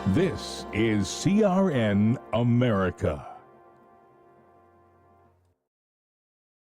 This is CRN America.